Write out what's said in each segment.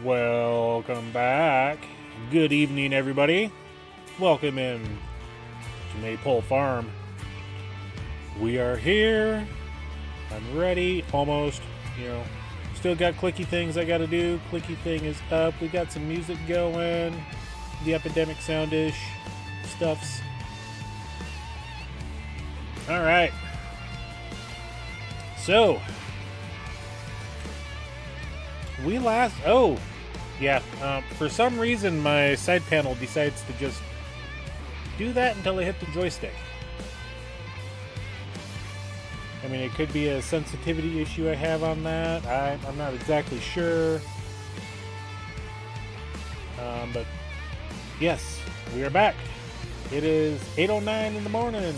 Welcome back. Good evening, everybody. Welcome in to Maypole Farm. We are here. I'm ready. Almost. Still got clicky things I gotta do. Clicky thing is up. We got some music going. The epidemic soundish stuffs. Alright. So, for some reason my side panel decides to just do that until I hit the joystick. I mean, it could be a sensitivity issue I have on that. I'm not exactly sure. But yes, we are back. It is 8:09 in the morning.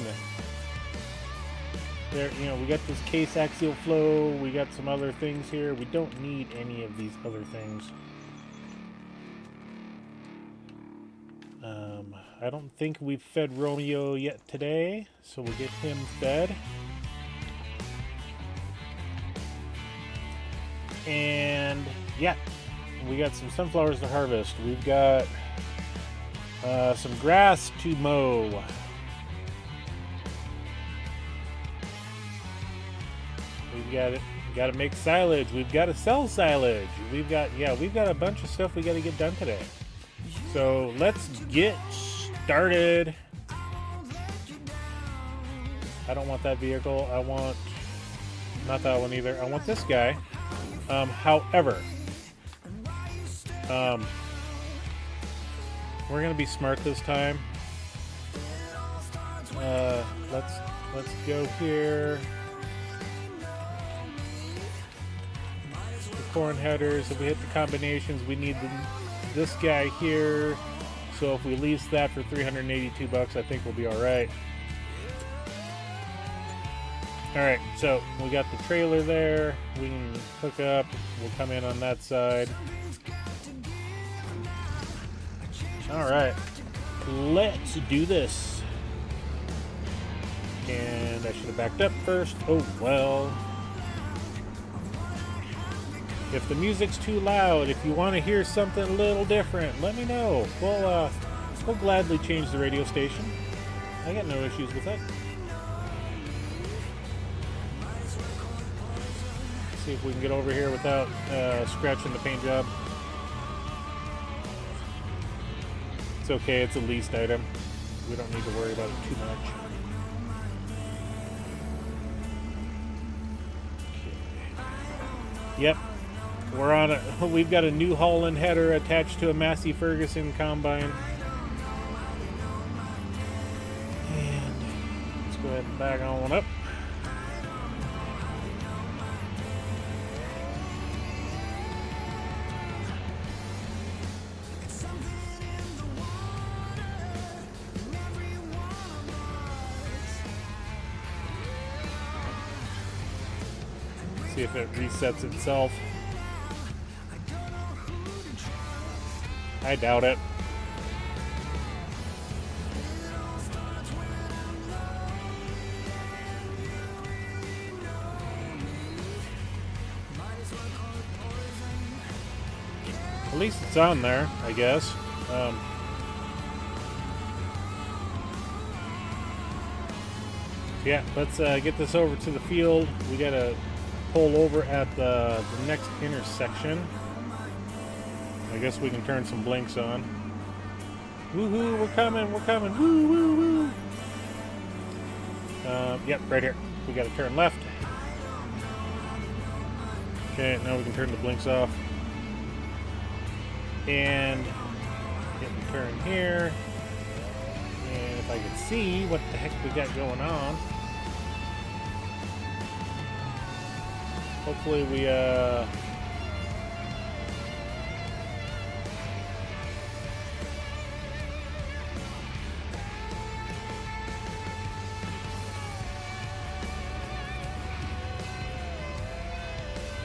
There, we got this case axial flow. We got some other things here. We don't need any of these other things. I don't think we've fed Romeo yet today, so we'll get him fed. And yeah, we got some sunflowers to harvest. We've got some grass to mow. We've got to make silage. We've got to sell silage. We've got a bunch of stuff we got to get done today. So let's get started. I don't want that vehicle. I want not that one either. I want this guy. However, we're gonna be smart this time. Let's go here. The corn headers. If we hit the combinations, we need this guy here. So if we lease that for $382, I think we'll be all right. All right, so we got the trailer there. We can hook up. We'll come in on that side. All right, let's do this. And I should have backed up first. Oh, well. If the music's too loud, if you want to hear something a little different, let me know. We'll gladly change the radio station. I got no issues with that. See if we can get over here without scratching the paint job. It's okay, it's a leased item. We don't need to worry about it too much. Okay. Yep. We've got a New Holland header attached to a Massey Ferguson combine. And let's go ahead and back on up. See if it resets itself. I doubt it. At least it's on there, I guess. Yeah, let's get this over to the field. We gotta pull over at the next intersection. I guess we can turn some blinks on. Woohoo, we're coming. Woo, woo, woo. Yep, right here. We gotta turn left. Okay, now we can turn the blinks off. And get the turn here. And if I could see what the heck we got going on. Hopefully we,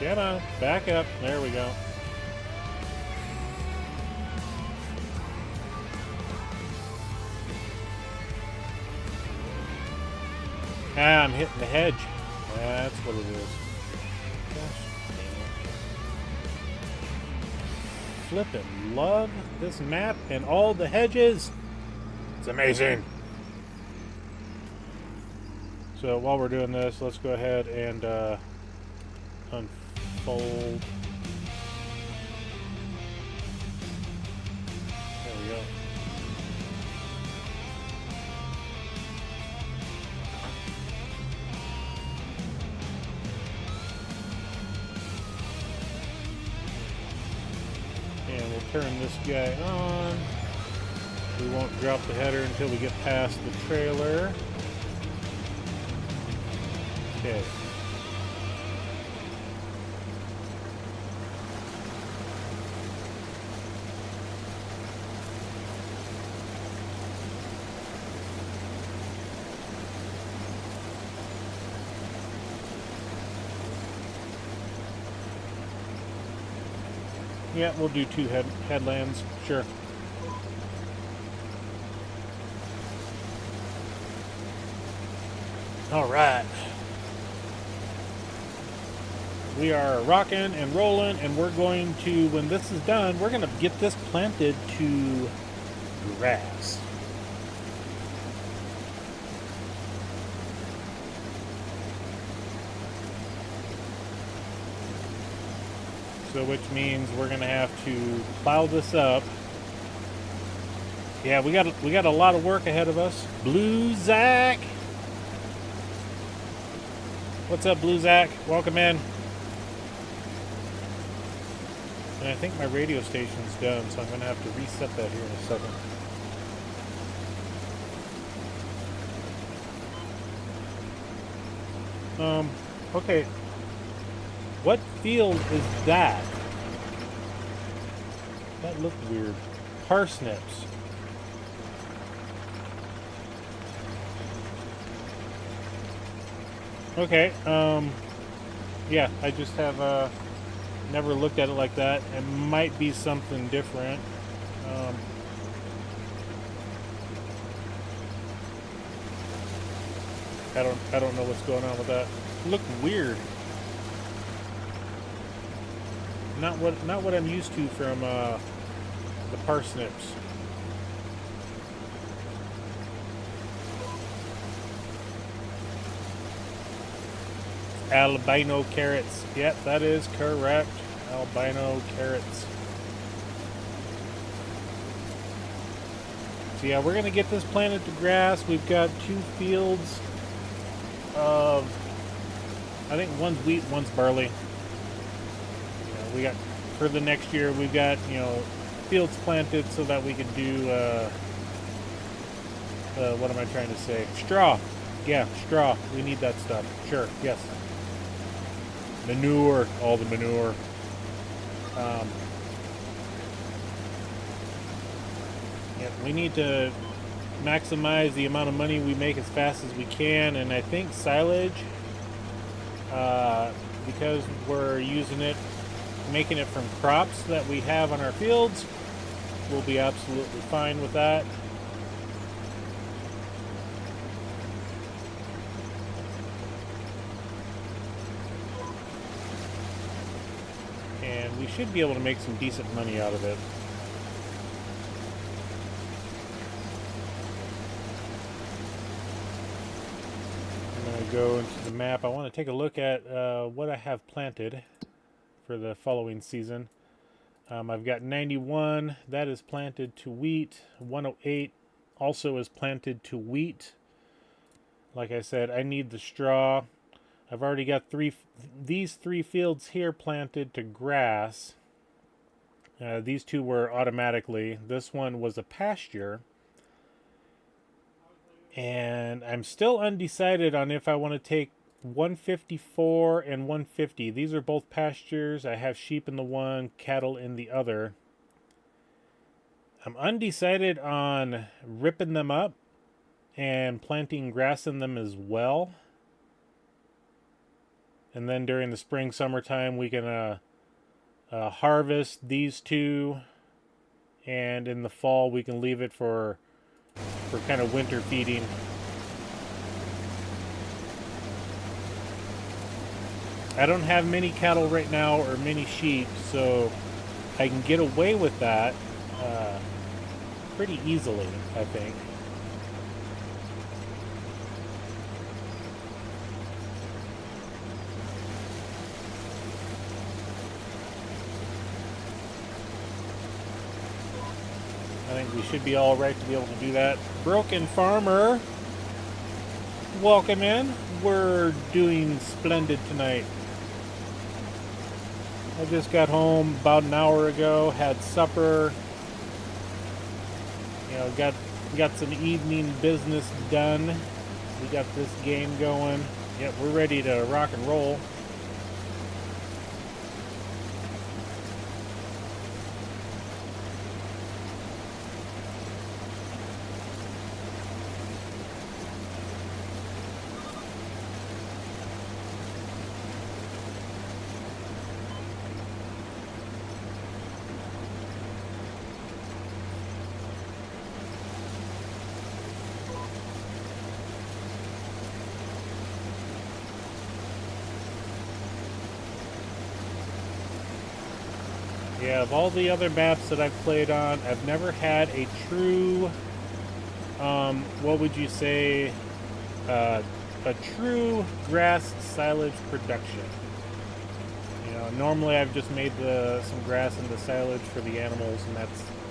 come on, back up. There we go. Ah, I'm hitting the hedge. That's what it is. Gosh flippin' love this map and all the hedges. It's amazing. So while we're doing this, let's go ahead and unfold. There we go. And we'll turn this guy on. We won't drop the header until we get past the trailer. Okay. Yeah, we'll do two headlands, sure. All right. We are rocking and rolling, and we're going to, when this is done, we're going to get this planted to grass. So which means we're going to have to plow this up. Yeah, we got a lot of work ahead of us. Blue Zach. What's up, Blue Zach? Welcome in. And I think my radio station's done, so I'm going to have to reset that here in a second. Okay. What field is that? That looked weird. Parsnips. Okay, yeah, I just have, never looked at it like that. It might be something different. I don't know what's going on with that. It looked weird. Not what I'm used to from the parsnips. Albino carrots. Yep, that is correct. Albino carrots. So yeah, we're gonna get this planted to grass. We've got 2 fields of, I think one's wheat, one's barley. We got, for the next year, we've got, fields planted so that we can do, what am I trying to say? Straw. Yeah, straw. We need that stuff. Sure, yes. Manure, all the manure. Yeah, we need to maximize the amount of money we make as fast as we can, and I think silage, because we're using it, making it from crops that we have on our fields, we'll be absolutely fine with that. And we should be able to make some decent money out of it. I'm going to go into the map. I want to take a look at what I have planted for the following season. I've got 91, that is planted to wheat. 108 also is planted to wheat. Like I said, I need the straw. I've already got these 3 fields here planted to grass. These 2 were automatically. This one was a pasture. And I'm still undecided on if I want to take 154 and 150. These are both pastures. I have sheep in the one, cattle in the other. I'm undecided on ripping them up and planting grass in them as well. And then during the spring, summertime, we can harvest these 2. And in the fall, we can leave it for kind of winter feeding. I don't have many cattle right now or many sheep, so I can get away with that pretty easily, I think. I think we should be all right to be able to do that. Broken Farmer, welcome in. We're doing splendid tonight. I just got home about an hour ago, had supper. You know, got some evening business done. We got this game going. Yep, we're ready to rock and roll. Yeah, of all the other maps that I've played on, I've never had a true, what would you say, a true grass silage production. You know, normally I've just made some grass into silage for the animals,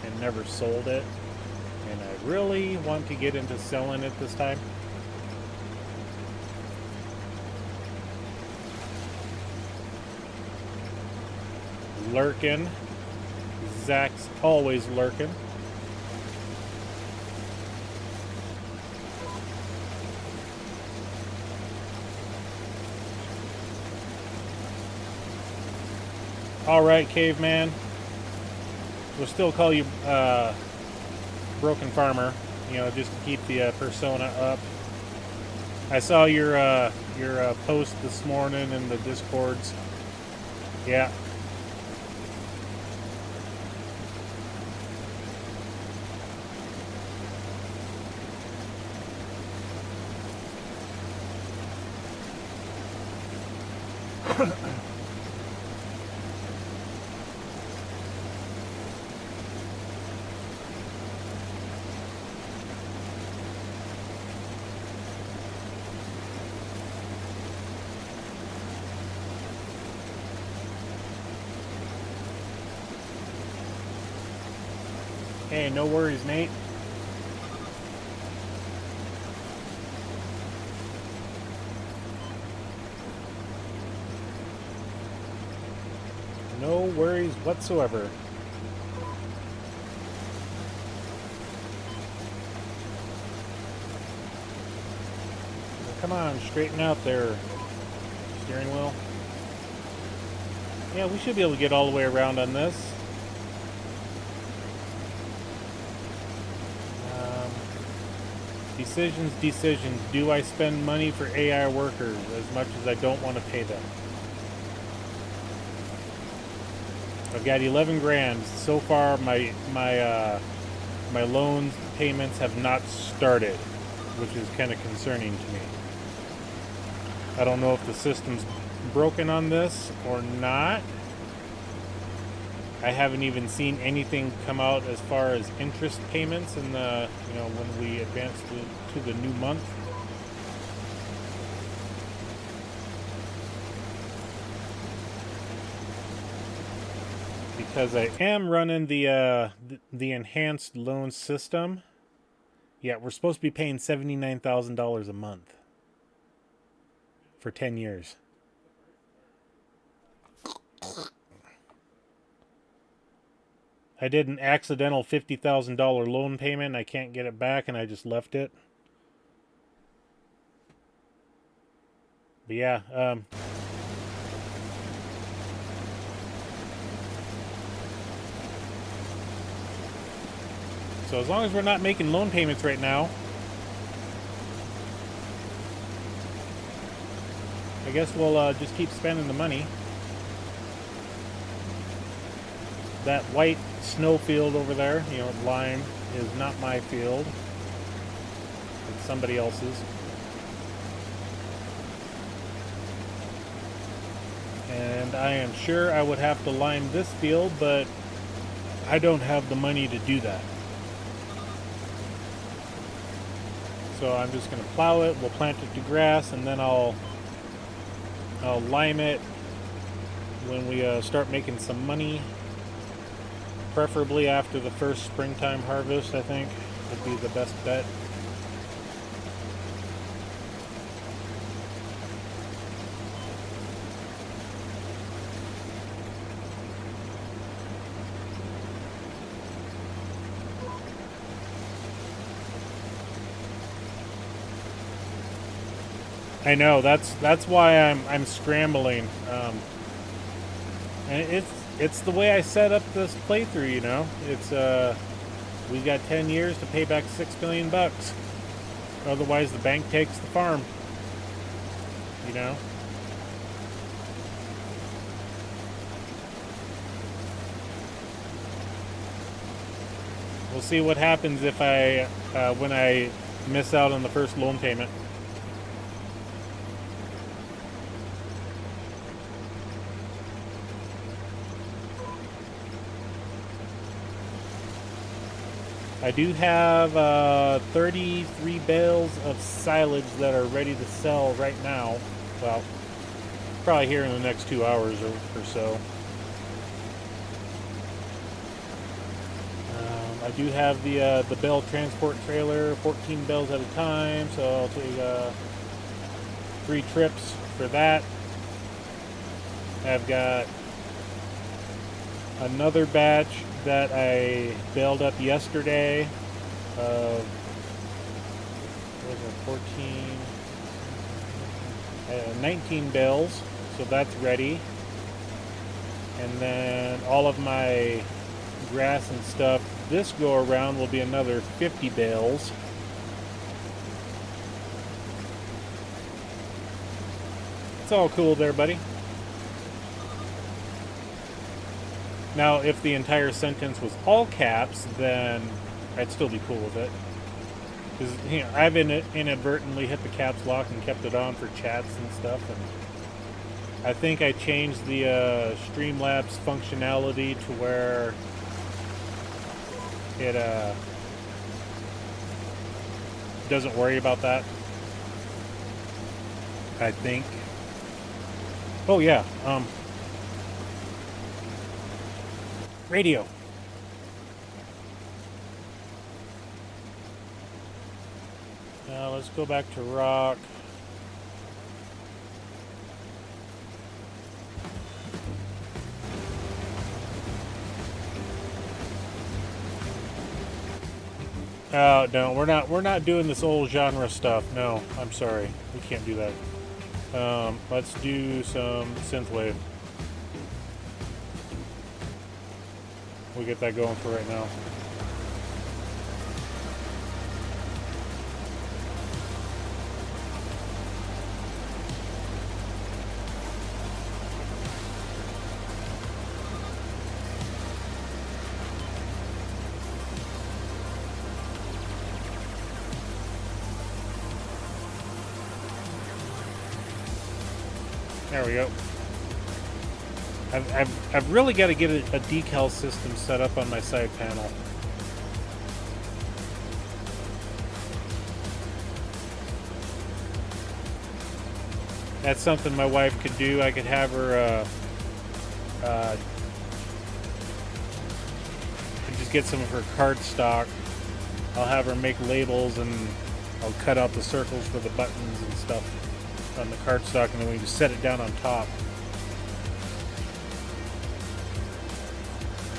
and never sold it. And I really want to get into selling it this time. Lurking. Zach's always lurking. Alright, caveman. We'll still call you Broken Farmer, you know, just to keep the persona up. I saw your post this morning in the Discords. Yeah. Hey, no worries, Nate. No worries whatsoever. Come on, straighten out there, steering wheel. Yeah, we should be able to get all the way around on this. Decisions. Do I spend money for AI workers as much as I don't want to pay them? I've got 11 grand. So far, my loan payments have not started, which is kind of concerning to me. I don't know if the system's broken on this or not. I haven't even seen anything come out as far as interest payments in the, you know, when we advance to the new month. Because I am running the enhanced loan system. Yeah, we're supposed to be paying $79,000 a month for 10 years. I did an accidental $50,000 loan payment. I can't get it back, and I just left it. But yeah, so as long as we're not making loan payments right now, I guess we'll just keep spending the money. That white snow field over there, you know, lime, is not my field. It's somebody else's. And I am sure I would have to lime this field, but I don't have the money to do that. So I'm just going to plow it, we'll plant it to grass, and then I'll lime it when we start making some money. Preferably after the first springtime harvest, I think would be the best bet. I know that's why I'm scrambling, and it's the way I set up this playthrough. You know, it's we got 10 years to pay back $6 million. Otherwise, the bank takes the farm. You know. We'll see what happens if when I miss out on the first loan payment. I do have 33 bales of silage that are ready to sell right now. Well, probably here in the next 2 hours or so. I do have the bale transport trailer, 14 bales at a time, so I'll take 3 trips for that. I've got another batch that I baled up yesterday of 19 bales, so that's ready. And then all of my grass and stuff this go around will be another 50 bales. It's all cool there, buddy. Now, if the entire sentence was all caps, then I'd still be cool with it. Because, you know, I've inadvertently hit the caps lock and kept it on for chats and stuff. And I think I changed the Streamlabs functionality to where it doesn't worry about that. I think. Oh yeah. Radio. Now let's go back to rock. Oh no, we're not doing this old genre stuff. No, I'm sorry, we can't do that. Let's do some synthwave. We'll get that going for right now. There we go. I've really got to get a decal system set up on my side panel. That's something my wife could do. I could have her just get some of her cardstock. I'll have her make labels and I'll cut out the circles for the buttons and stuff on the cardstock, and then we just set it down on top.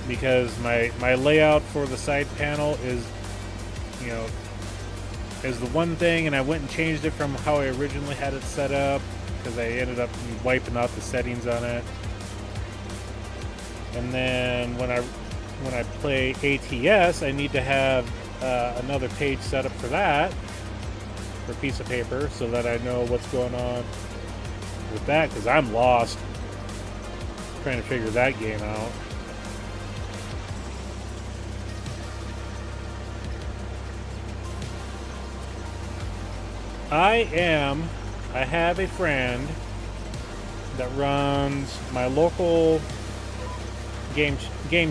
Because my layout for the side panel is, you know, is the one thing, and I went and changed it from how I originally had it set up because I ended up wiping out the settings on it. And then when I play ATS, I need to have another page set up for that, for a piece of paper, so that I know what's going on with that, because I'm lost trying to figure that game out. I have a friend that runs my local game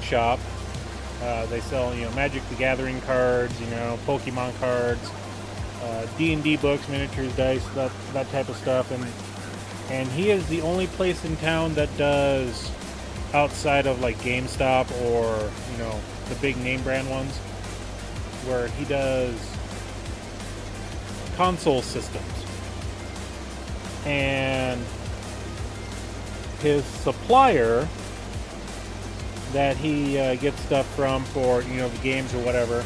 shop, They sell, Magic the Gathering cards, Pokemon cards, D&D books, miniatures, dice, that type of stuff. And he is the only place in town that does, outside of like GameStop or, the big name brand ones, where he does console systems. And his supplier that he gets stuff from for, the games or whatever,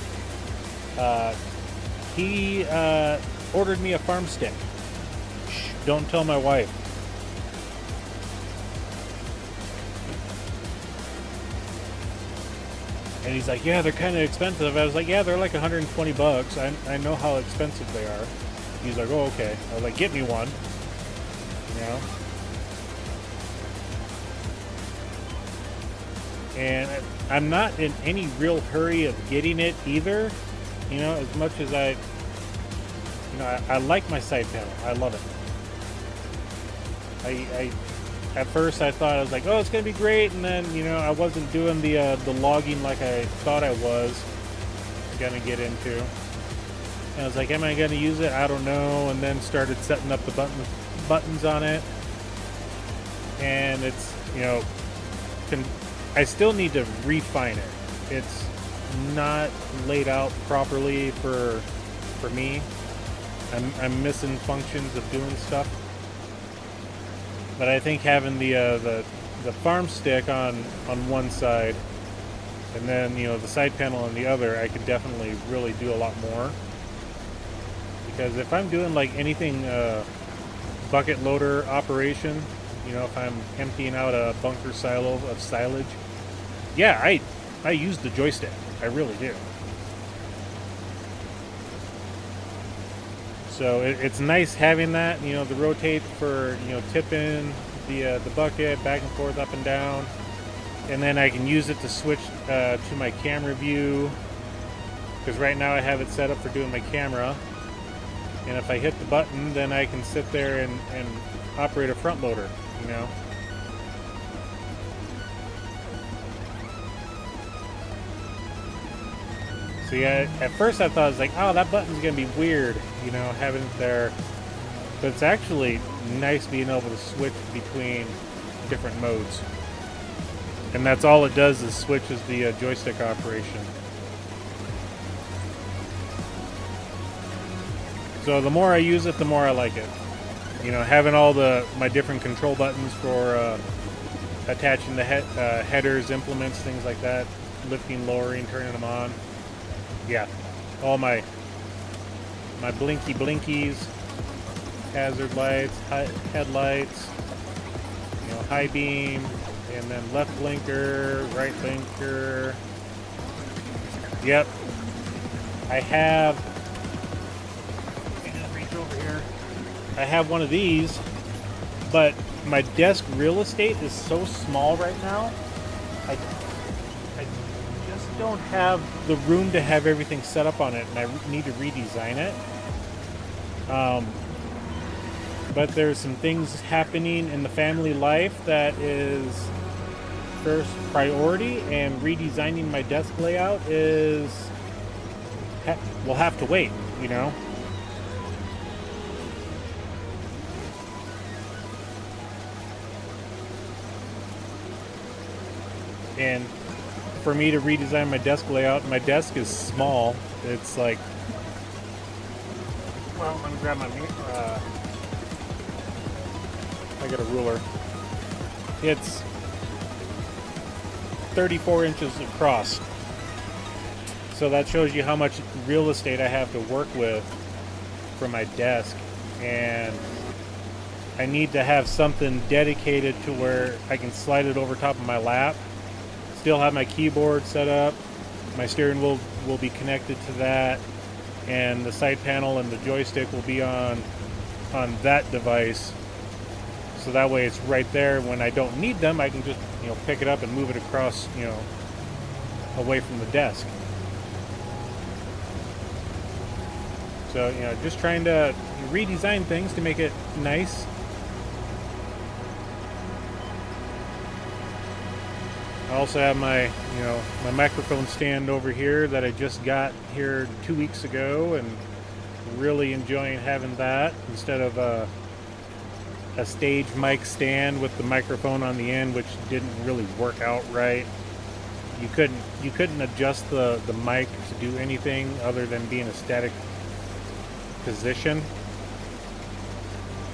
he ordered me a farm stick. Shh, don't tell my wife. And he's like, yeah, they're kind of expensive. I was like, yeah, they're like $120. I know how expensive they are. He's like, oh, okay. I was like, get me one. And I'm not in any real hurry of getting it either. As much as I like my side panel. I love it. At first I thought, I was like, oh, it's going to be great. And then, I wasn't doing the logging like I thought I was going to get into. And I was like, am I going to use it? I don't know. And then started setting up the buttons on it. And it's, I still need to refine it. It's not laid out properly for me. I'm missing functions of doing stuff. But I think having the farm stick on one side and then the side panel on the other, I could definitely really do a lot more. Because if I'm doing like anything bucket loader operation, if I'm emptying out a bunker silo of silage, yeah, I use the joystick. I really do. So it's nice having that, the rotate for, tipping the bucket back and forth, up and down. And then I can use it to switch to my camera view. Because right now I have it set up for doing my camera. And if I hit the button, then I can sit there and operate a front loader, So yeah, at first I thought, I was like, oh, that button's going to be weird, having it there. But it's actually nice being able to switch between different modes. And that's all it does, is switches the joystick operation. So the more I use it, the more I like it. Having all my different control buttons for attaching the headers, implements, things like that, lifting, lowering, turning them on. Yeah, all my blinkies, hazard lights, headlights, high beam, and then left blinker, right blinker. Yep, I have. Reach over here. I have one of these, but my desk real estate is so small right now. I don't have the room to have everything set up on it, and I need to redesign it. But there's some things happening in the family life that is first priority, and redesigning my desk layout will have to wait, And for me to redesign my desk layout, my desk is small. It's like, well, let me grab my I got a ruler. It's 34 inches across. So that shows you how much real estate I have to work with for my desk. And I need to have something dedicated to where I can slide it over top of my lap. Still have my keyboard set up. My steering wheel will be connected to that. And the side panel and the joystick will be on that device. So that way it's right there. When I don't need them, I can just, pick it up and move it across, away from the desk. So, just trying to redesign things to make it nice. I also have my, my microphone stand over here that I just got here 2 weeks ago, and really enjoying having that instead of a stage mic stand with the microphone on the end, which didn't really work out right. You couldn't adjust the mic to do anything other than be in a static position,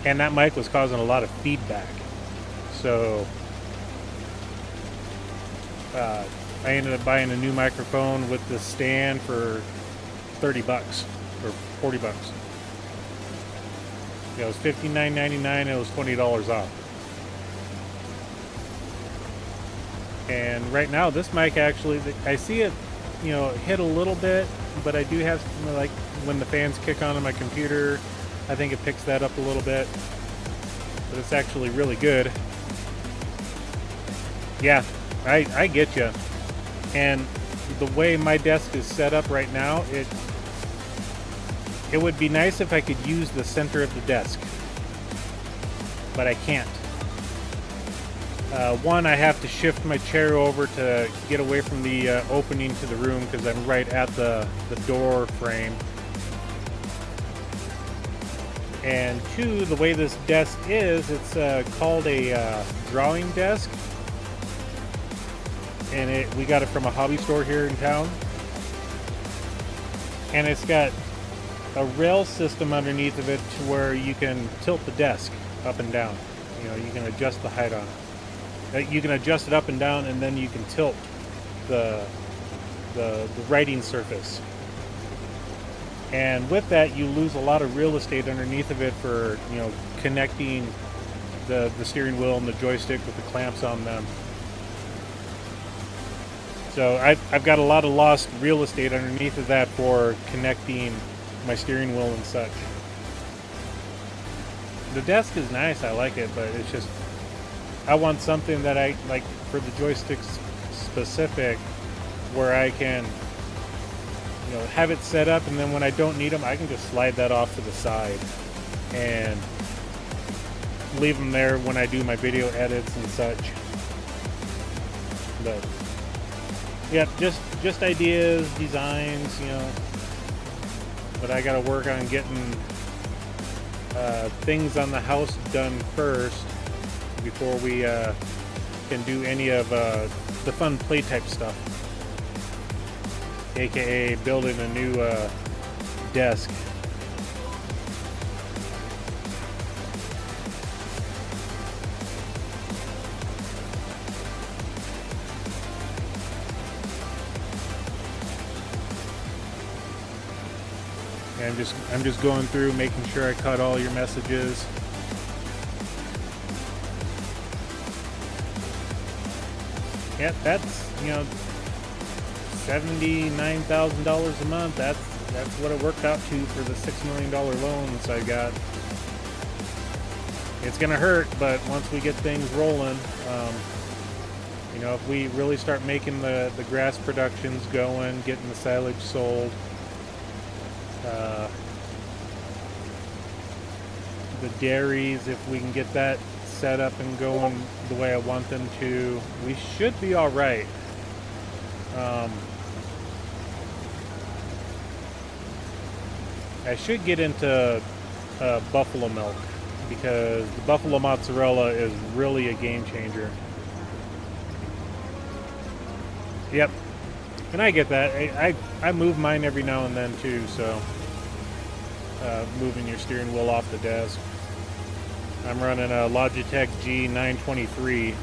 and that mic was causing a lot of feedback. So I ended up buying a new microphone with the stand for $30 or $40. It was $59.99. It was $20 off. And right now, this mic actually, I see it, hit a little bit, but I do have, like, when the fans kick on my computer, I think it picks that up a little bit. But it's actually really good. Yeah, I get you. And the way my desk is set up right now, it would be nice if I could use the center of the desk, but I can't. One, I have to shift my chair over to get away from the opening to the room because I'm right at the door frame. And two, the way this desk is, it's called a drawing desk. And we got it from a hobby store here in town. And it's got a rail system underneath of it to where you can tilt the desk up and down. You can adjust the height on it. You can adjust it up and down, and then you can tilt the writing surface. And with that, you lose a lot of real estate underneath of it for connecting the steering wheel and the joystick with the clamps on them. So I've got a lot of lost real estate underneath of that for connecting my steering wheel and such. The desk is nice, I like it, but it's just, I want something that I like for the joysticks specific, where I can have it set up, and then when I don't need them, I can just slide that off to the side and leave them there when I do my video edits and such. But yeah, just ideas, designs, but I gotta work on getting things on the house done first before we can do any of the fun play type stuff, aka building a new desk. I'm just going through, making sure I cut all your messages. Yeah, that's $79,000 a month. That's what it worked out to for the $6 million loans I got. It's gonna hurt, but once we get things rolling, if we really start making the grass productions going, getting the silage sold, the dairies, if we can get that set up and going the way I want them to, we should be all right. I should get into buffalo milk, because the buffalo mozzarella is really a game changer. Yep, and I get that. I move mine every now and then too, so moving your steering wheel off the desk. I'm running a Logitech G923.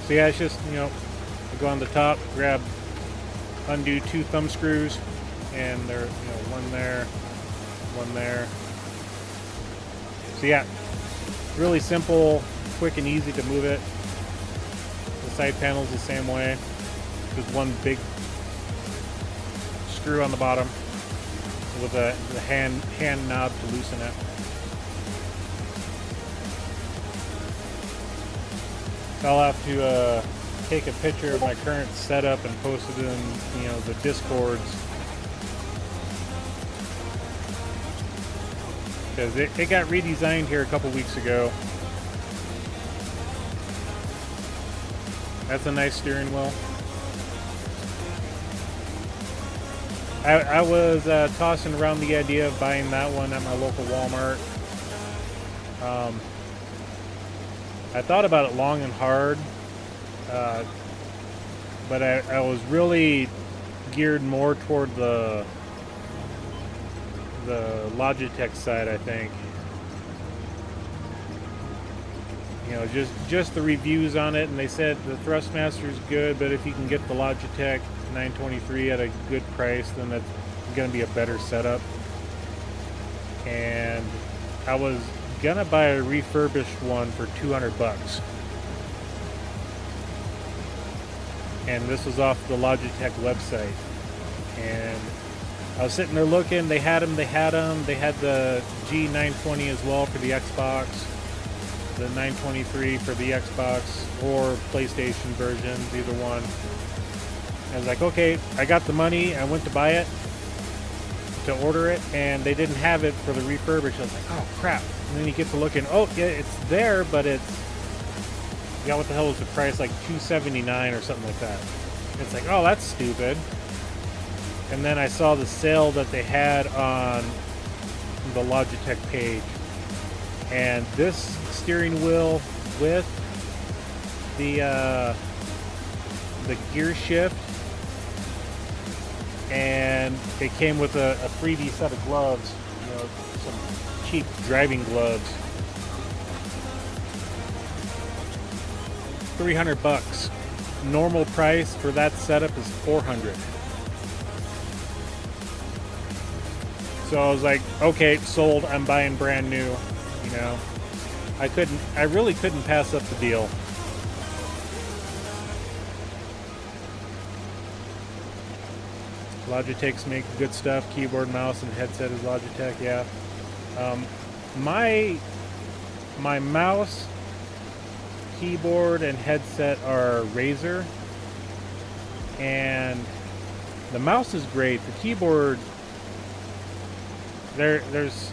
So yeah, it's just, I go on the top, undo 2 thumb screws, and they're, one there, one there. So yeah, really simple, quick and easy to move it. The side panel's the same way. Just one big screw on the bottom with the hand knob to loosen it. I'll have to take a picture of my current setup and post it in the Discords, because it got redesigned here a couple weeks ago, That's a nice steering wheel. I was tossing around the idea of buying that one at my local Walmart. I thought about it long and hard, but I was really geared more toward the Logitech side, I think. You know, just the reviews on it, and they said the Thrustmaster is good, but if you can get the Logitech 923 at a good price, then that's going to be a better setup. And I was gonna buy a refurbished one for $200, and this was off the Logitech website. And I was sitting there looking. They had them. They had the G920 as well for the Xbox, the 923 for the Xbox or PlayStation versions, either one. I was like, okay, I got the money. I went to buy it, to order it, and they didn't have it for the refurbished. I was like, oh crap. And then you get to looking, oh yeah, it's there, but it's, yeah, what the hell was the price? Like $279 or something like that. It's like, oh, that's stupid. And then I saw the sale that they had on the Logitech page, and this steering wheel with the gear shift, and it came with a 3D set of gloves, you know, some cheap driving gloves. $300. Normal price for that setup is $400. So I was like, okay, sold. I'm buying brand new. You know, I really couldn't pass up the deal. Logitech's make good stuff. Keyboard, mouse, and headset is Logitech. Yeah. My mouse, keyboard, and headset are Razer, and the mouse is great. The keyboard, there's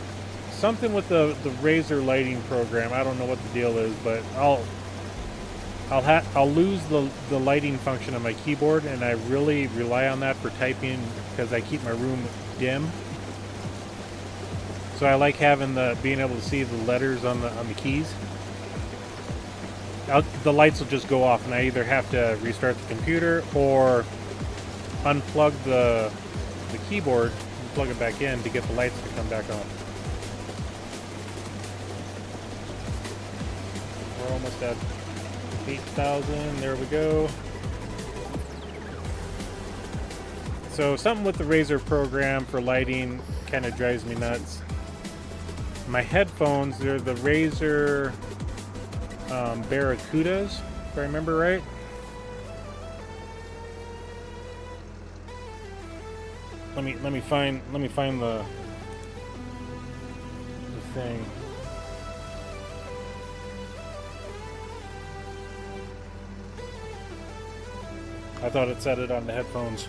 something with the Razer lighting program. I don't know what the deal is, but I'll lose the lighting function on my keyboard, and I really rely on that for typing because I keep my room dim. So I like having being able to see the letters on the keys. The lights will just go off, and I either have to restart the computer or unplug the keyboard and plug it back in to get the lights to come back on. We're almost at 8,000. There we go. So something with the Razer program for lighting kind of drives me nuts. My headphones, they're the Razer Barracudas, if I remember right. Let me find the thing. I thought it said it on the headphones.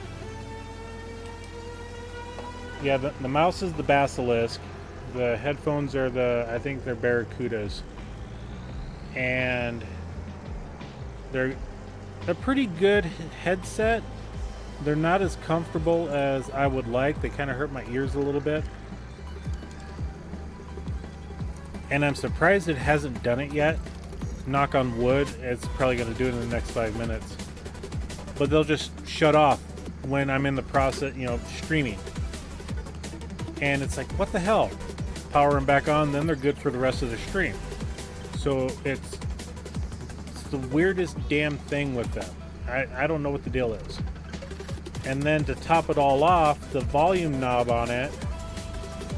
Yeah, the mouse is the Basilisk. The headphones are I think they're Barracudas. And they're a pretty good headset. They're not as comfortable as I would like. They kind of hurt my ears a little bit. And I'm surprised it hasn't done it yet. Knock on wood, it's probably going to do it in the next 5 minutes. But they'll just shut off when I'm in the process, you know, streaming. And it's like, what the hell? Power them back on, then they're good for the rest of the stream. So it's the weirdest damn thing with them. I don't know what the deal is. And then to top it all off, the volume knob on it,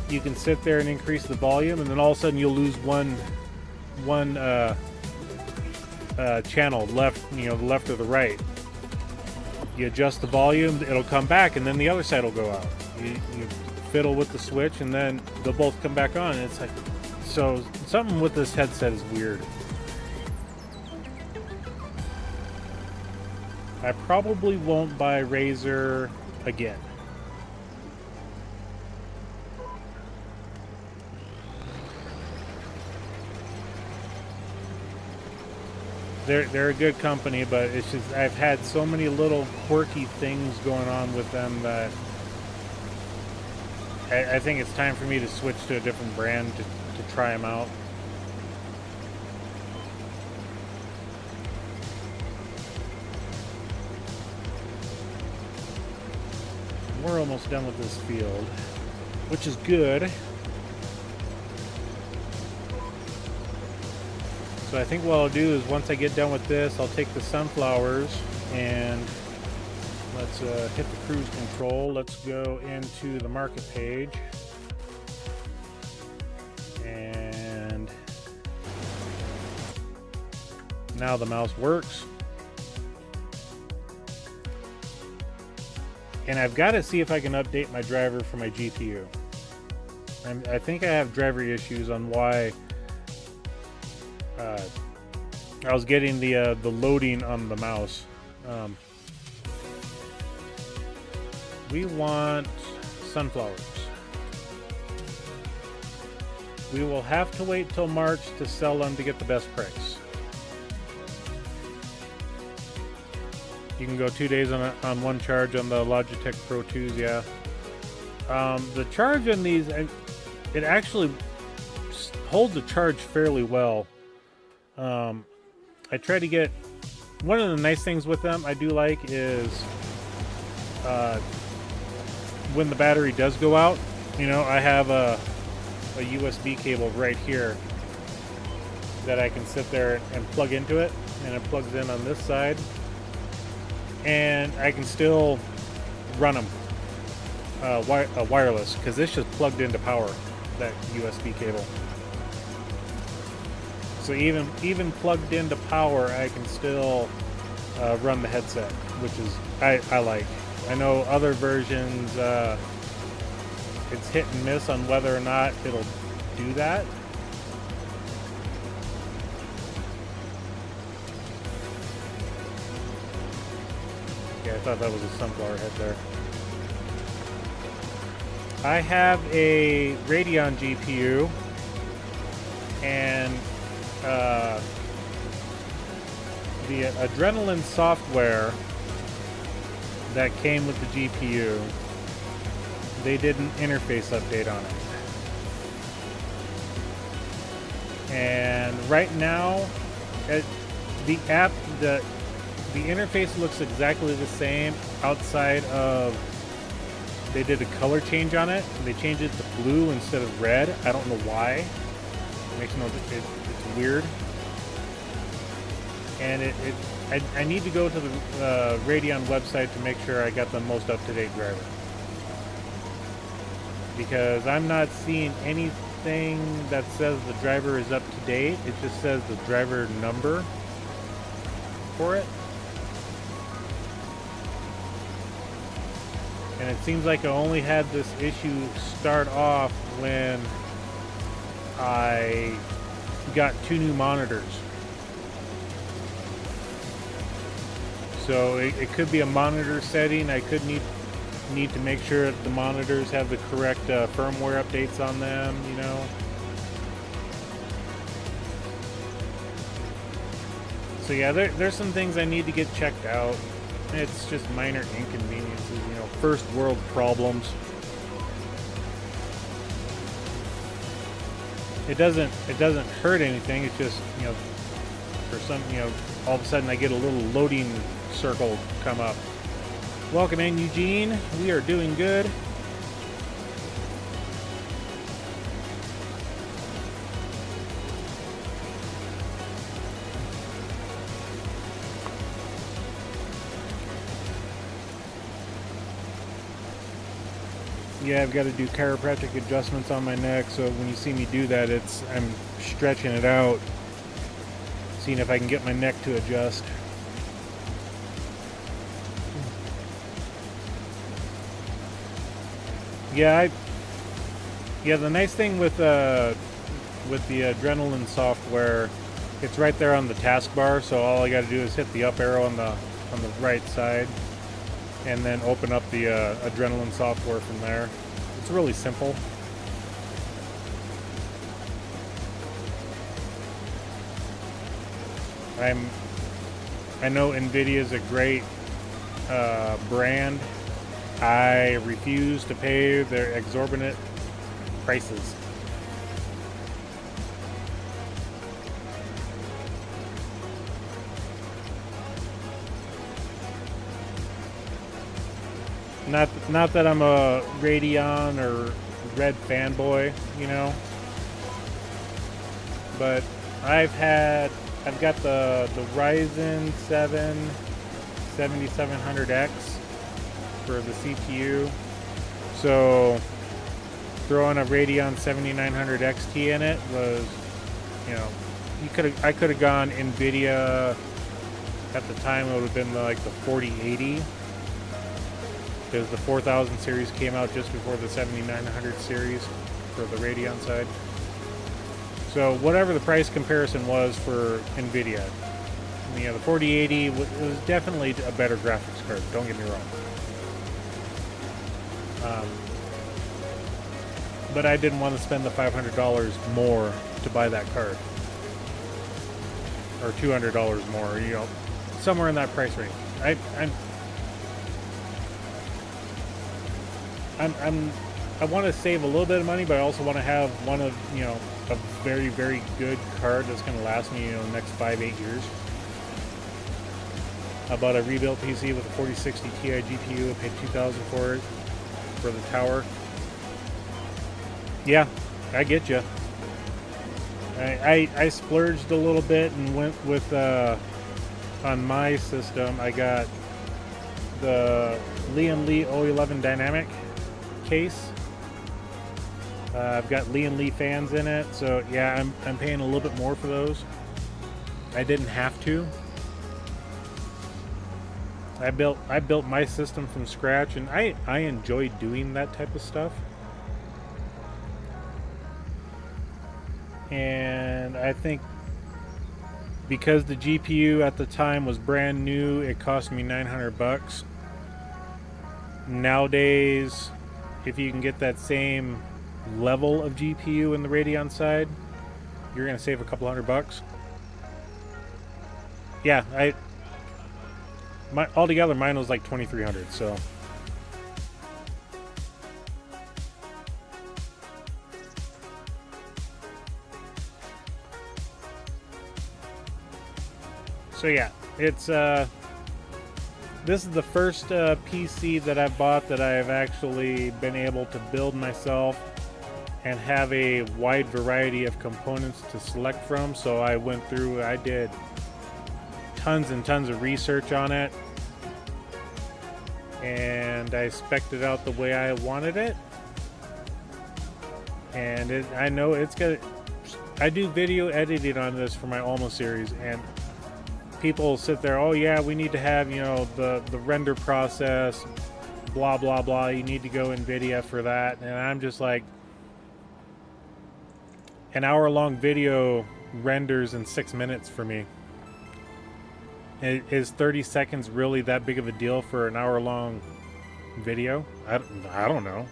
you can sit there and increase the volume, and then all of a sudden you'll lose one channel left, you know, the left or the right. You adjust the volume, it'll come back, and then the other side will go out. You fiddle with the switch, and then they'll both come back on. And it's like, so something with this headset is weird. I probably won't buy Razer again. they're a good company, but it's just I've had so many little quirky things going on with them that I think it's time for me to switch to a different brand to try them out. We're almost done with this field, which is good. So I think what I'll do is once I get done with this, I'll take the sunflowers and let's hit the cruise control. Let's go into the market page. And now the mouse works. And I've got to see if I can update my driver for my GPU. I think I have driver issues on why I was getting the loading on the mouse. We want sunflowers. We will have to wait till March to sell them to get the best price. You can go 2 days on one charge on the Logitech Pro 2s, yeah. The charge on these, it actually holds the charge fairly well. I try to get, one of the nice things with them I do like is when the battery does go out, you know, I have a USB cable right here that I can sit there and plug into it, and it plugs in on this side, and I can still run them wireless, because it's just plugged into power, that USB cable. So even plugged into power, I can still run the headset, which is I like. I know other versions, it's hit and miss on whether or not it'll do that. Yeah, I thought that was a sunflower head there. I have a Radeon GPU, and the Adrenaline software that came with the GPU, they did an interface update on it. And right now, the app, the interface looks exactly the same outside of, they did a color change on it. They changed it to blue instead of red. I don't know why. It makes no, it's weird. And I need to go to the Radeon website to make sure I got the most up-to-date driver, because I'm not seeing anything that says the driver is up to date. It just says the driver number for it. And it seems like I only had this issue start off when I got 2 new monitors. So it could be a monitor setting. I could need to make sure that the monitors have the correct firmware updates on them, you know. So yeah, there's some things I need to get checked out. It's just minor inconveniences, you know, first world problems. It doesn't hurt anything. It's just, you know, for some, you know, all of a sudden I get a little loading circle come up. Welcome in, Eugene. We are doing good. Yeah, I've got to do chiropractic adjustments on my neck, so when you see me do that, I'm stretching it out, seeing if I can get my neck to adjust. Yeah, the nice thing with the Adrenaline software, it's right there on the taskbar, so all I got to do is hit the up arrow on the right side, and then open up the Adrenaline software from there. It's really simple. I know NVIDIA is a great brand. I refuse to pay their exorbitant prices. Not that I'm a Radeon or Red fanboy, you know, but I've got the Ryzen 7 7700X for the CPU. So throwing a Radeon 7900 XT in it was, you know, I could have gone NVIDIA. At the time, it would have been like the 4080, because the 4000 series came out just before the 7900 series for the Radeon side. So whatever the price comparison was for NVIDIA, you know, the 4080 was definitely a better graphics card, don't get me wrong. But I didn't want to spend the $500 more to buy that card. Or $200 more, you know, somewhere in that price range. I want to save a little bit of money, but I also want to have one of, you know, a very, very good card that's going to last me, you know, the next 5-8 years. I bought a rebuilt PC with a 4060 Ti GPU. I paid $2,000 for it, for the tower. Yeah, I get you. I splurged a little bit and went with, on my system, I got the Lian Li 011 Dynamic case. I've got Lian Li fans in it, so yeah, I'm paying a little bit more for those. I didn't have to. I built my system from scratch, and I enjoy doing that type of stuff. And I think because the GPU at the time was brand new, it cost me $900. Nowadays, if you can get that same level of GPU in the Radeon side, you're gonna save a couple $100. Yeah, altogether mine was like $2,300. So yeah, it's this is the first PC that I've bought that I've actually been able to build myself and have a wide variety of components to select from. So I went through, I did tons and tons of research on it, and I spec'd it out the way I wanted it. And I know it's got. I do video editing on this for my Alma series, and people sit there, oh yeah, we need to have, you know, the render process, blah blah blah, you need to go NVIDIA for that. And I'm just like, an hour-long video renders in 6 minutes for me. Is 30 seconds really that big of a deal for an hour-long video? I don't know.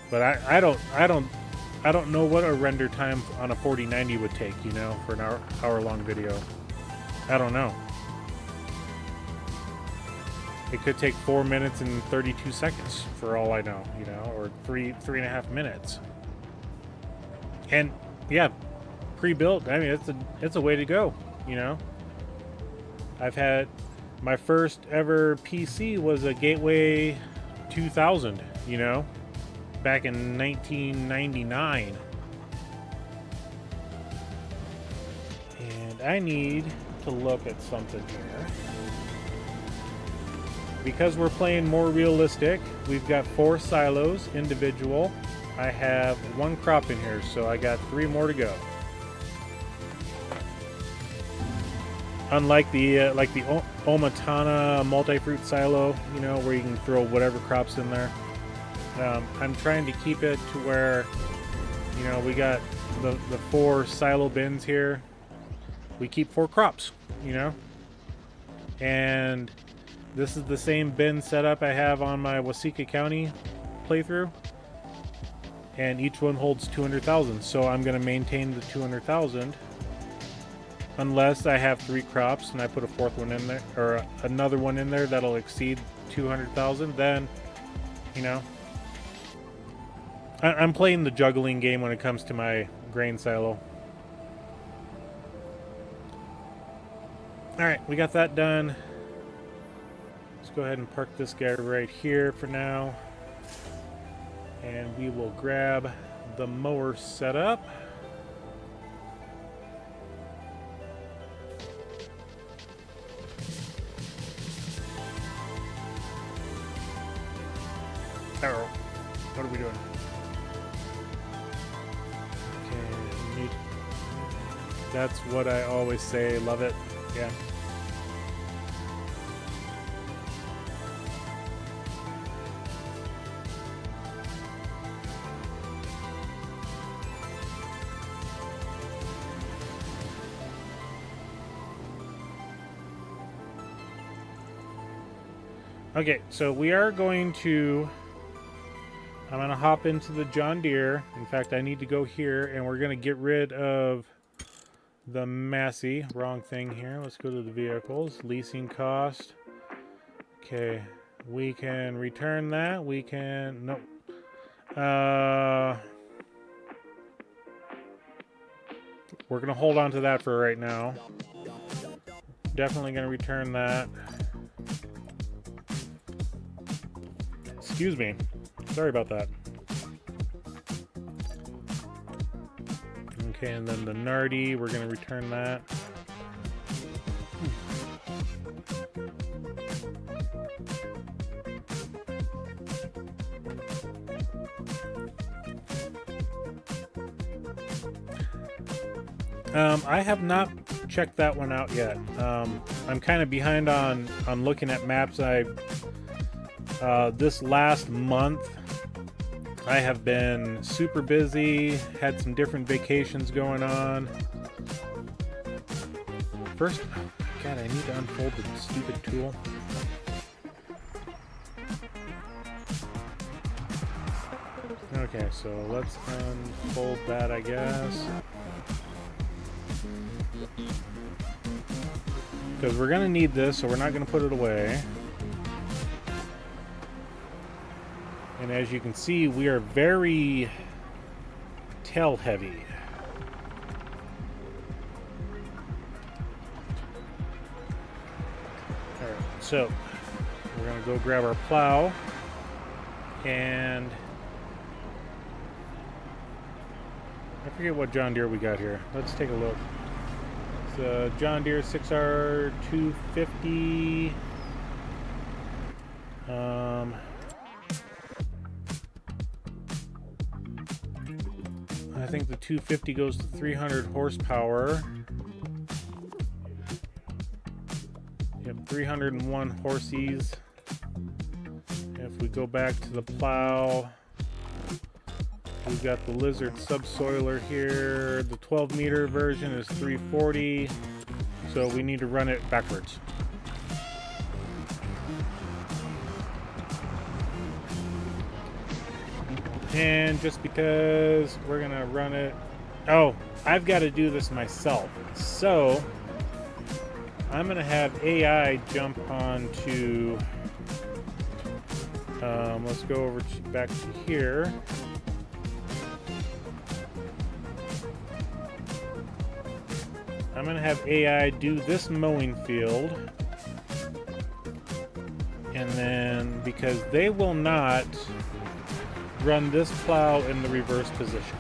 But I don't know what a render time on a 4090 would take, you know, for an hour-long video. I don't know. It could take 4 minutes and 32 seconds for all I know, you know, or three and a half minutes. And yeah, pre-built. I mean, it's a way to go, you know. I've had my first ever PC was a Gateway 2000, you know, back in 1999. And I need to look at something here. Because we're playing more realistic, we've got 4 silos individual. I have 1 crop in here, so I got 3 more to go. Unlike the Omatana multi-fruit silo, you know, where you can throw whatever crops in there. I'm trying to keep it to where, you know, we got the 4 silo bins here. We keep 4 crops, you know. And this is the same bin setup I have on my Waseca County playthrough. And each one holds 200,000, so I'm going to maintain the 200,000 unless I have 3 crops and I put a 4th one in there, or another one in there that'll exceed 200,000, then, you know, I'm playing the juggling game when it comes to my grain silo. Alright, we got that done. Let's go ahead and park this guy right here for now. And we will grab the mower set up. Arrow. What are we doing? Okay, neat. That's what I always say. Love it. Yeah. Okay, so we are going to... I'm going to hop into the John Deere. In fact, I need to go here, and we're going to get rid of the Massey. Wrong thing here. Let's go to the vehicles. Leasing cost. Okay, we can return that. We can... Nope. We're going to hold on to that for right now. Definitely going to return that. Excuse me. Sorry about that. Okay, and then the Nardi, we're going to return that. I have not checked that one out yet. I'm kind of behind on looking at maps. This last month, I have been super busy, had some different vacations going on. First, God, I need to unfold the stupid tool. Okay, so let's unfold that, I guess. Because we're going to need this, so we're not going to put it away. And as you can see, we are very tail heavy. Alright, so we're going to go grab our plow. And I forget what John Deere we got here. Let's take a look. It's a John Deere 6R 250. I think the 250 goes to 300 horsepower. Yep, 301 horsies. If we go back to the plow, we've got the Lizard subsoiler here. The 12 meter version is 340, so we need to run it backwards. And just because we're gonna run it, oh, I've got to do this myself, so I'm gonna have AI jump onto let's go over back to here. I'm gonna have AI do this mowing field, and then because they will not run this plow in the reverse position.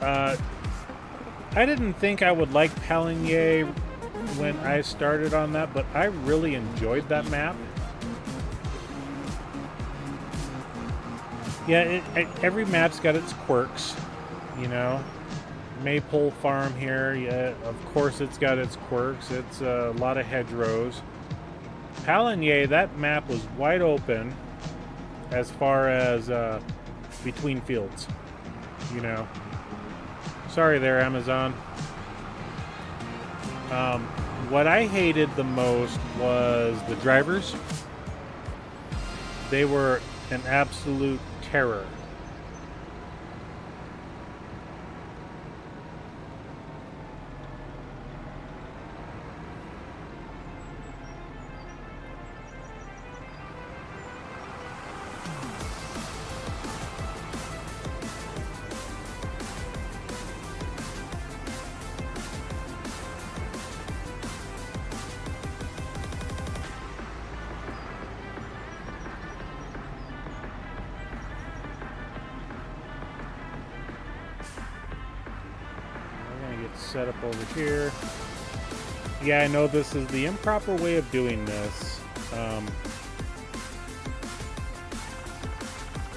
I didn't think I would like Palinier when I started on that, but I really enjoyed that map. Yeah, every map's got its quirks, you know. Maypole Farm here, yeah, of course it's got its quirks. It's a lot of hedgerows. Palinier, that map was wide open as far as between fields, you know. Sorry there, Amazon. What I hated the most was the drivers. They were an absolute terror. set up over here. Yeah, I know this is the improper way of doing this. But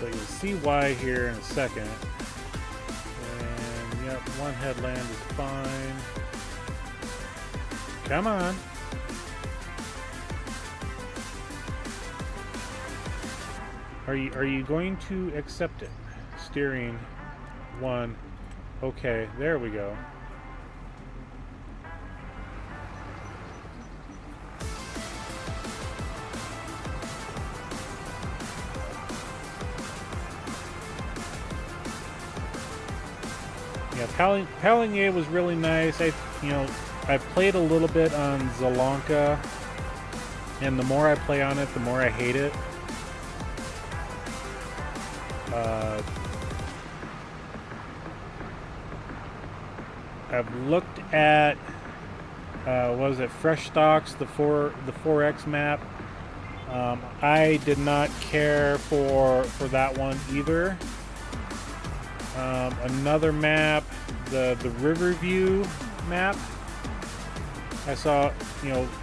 you'll see why here in a second. And yep, one headland is fine. Come on. Are you going to accept it? Steering one. Okay, there we go. Yeah, Paligny was really nice. I played a little bit on Zalanka, and the more I play on it, the more I hate it. I've looked at what was it, Fresh Stocks, the 4X map. I did not care for that one either. Another map, the Riverview map. I saw,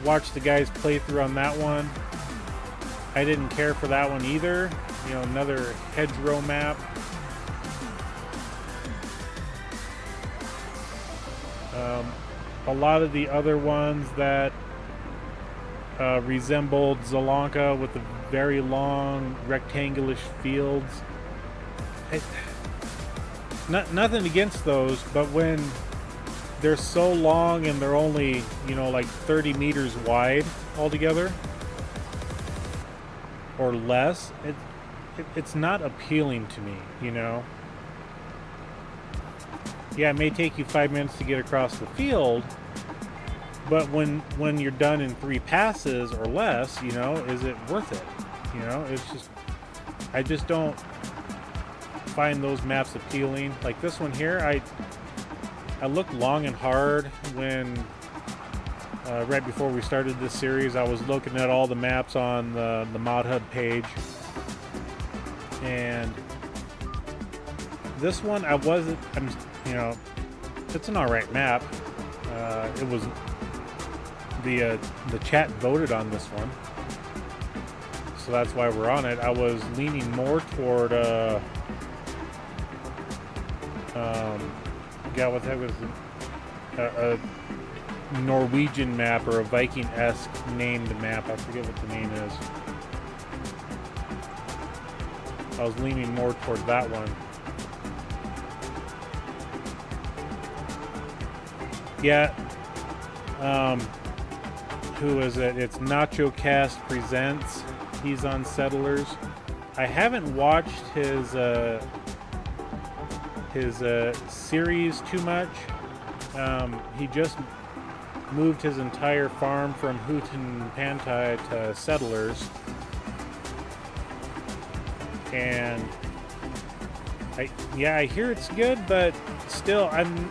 watched the guys play through on that one. I didn't care for that one either. Another hedgerow map. A lot of the other ones that resembled Zalanka with the very long rectangular fields. Nothing against those, but when they're so long and they're only, like 30 meters wide altogether or less, it's not appealing to me, Yeah, it may take you 5 minutes to get across the field, but when you're done in 3 passes or less, is it worth it? It's just, I just don't find those maps appealing. Like this one here, I looked long and hard when right before we started this series. I was looking at all the maps on the Mod Hub page, and this one it's an alright map. It was the chat voted on this one, so that's why we're on it. I was leaning more toward what the heck was a Norwegian map or a Viking-esque named map. I forget what the name is. I was leaning more toward that one. Yeah. Who is it? It's Nacho Cast Presents. He's on Settlers. I haven't watched his series too much. He just moved his entire farm from Houghton Pantai to Settlers, and I hear it's good, but still I'm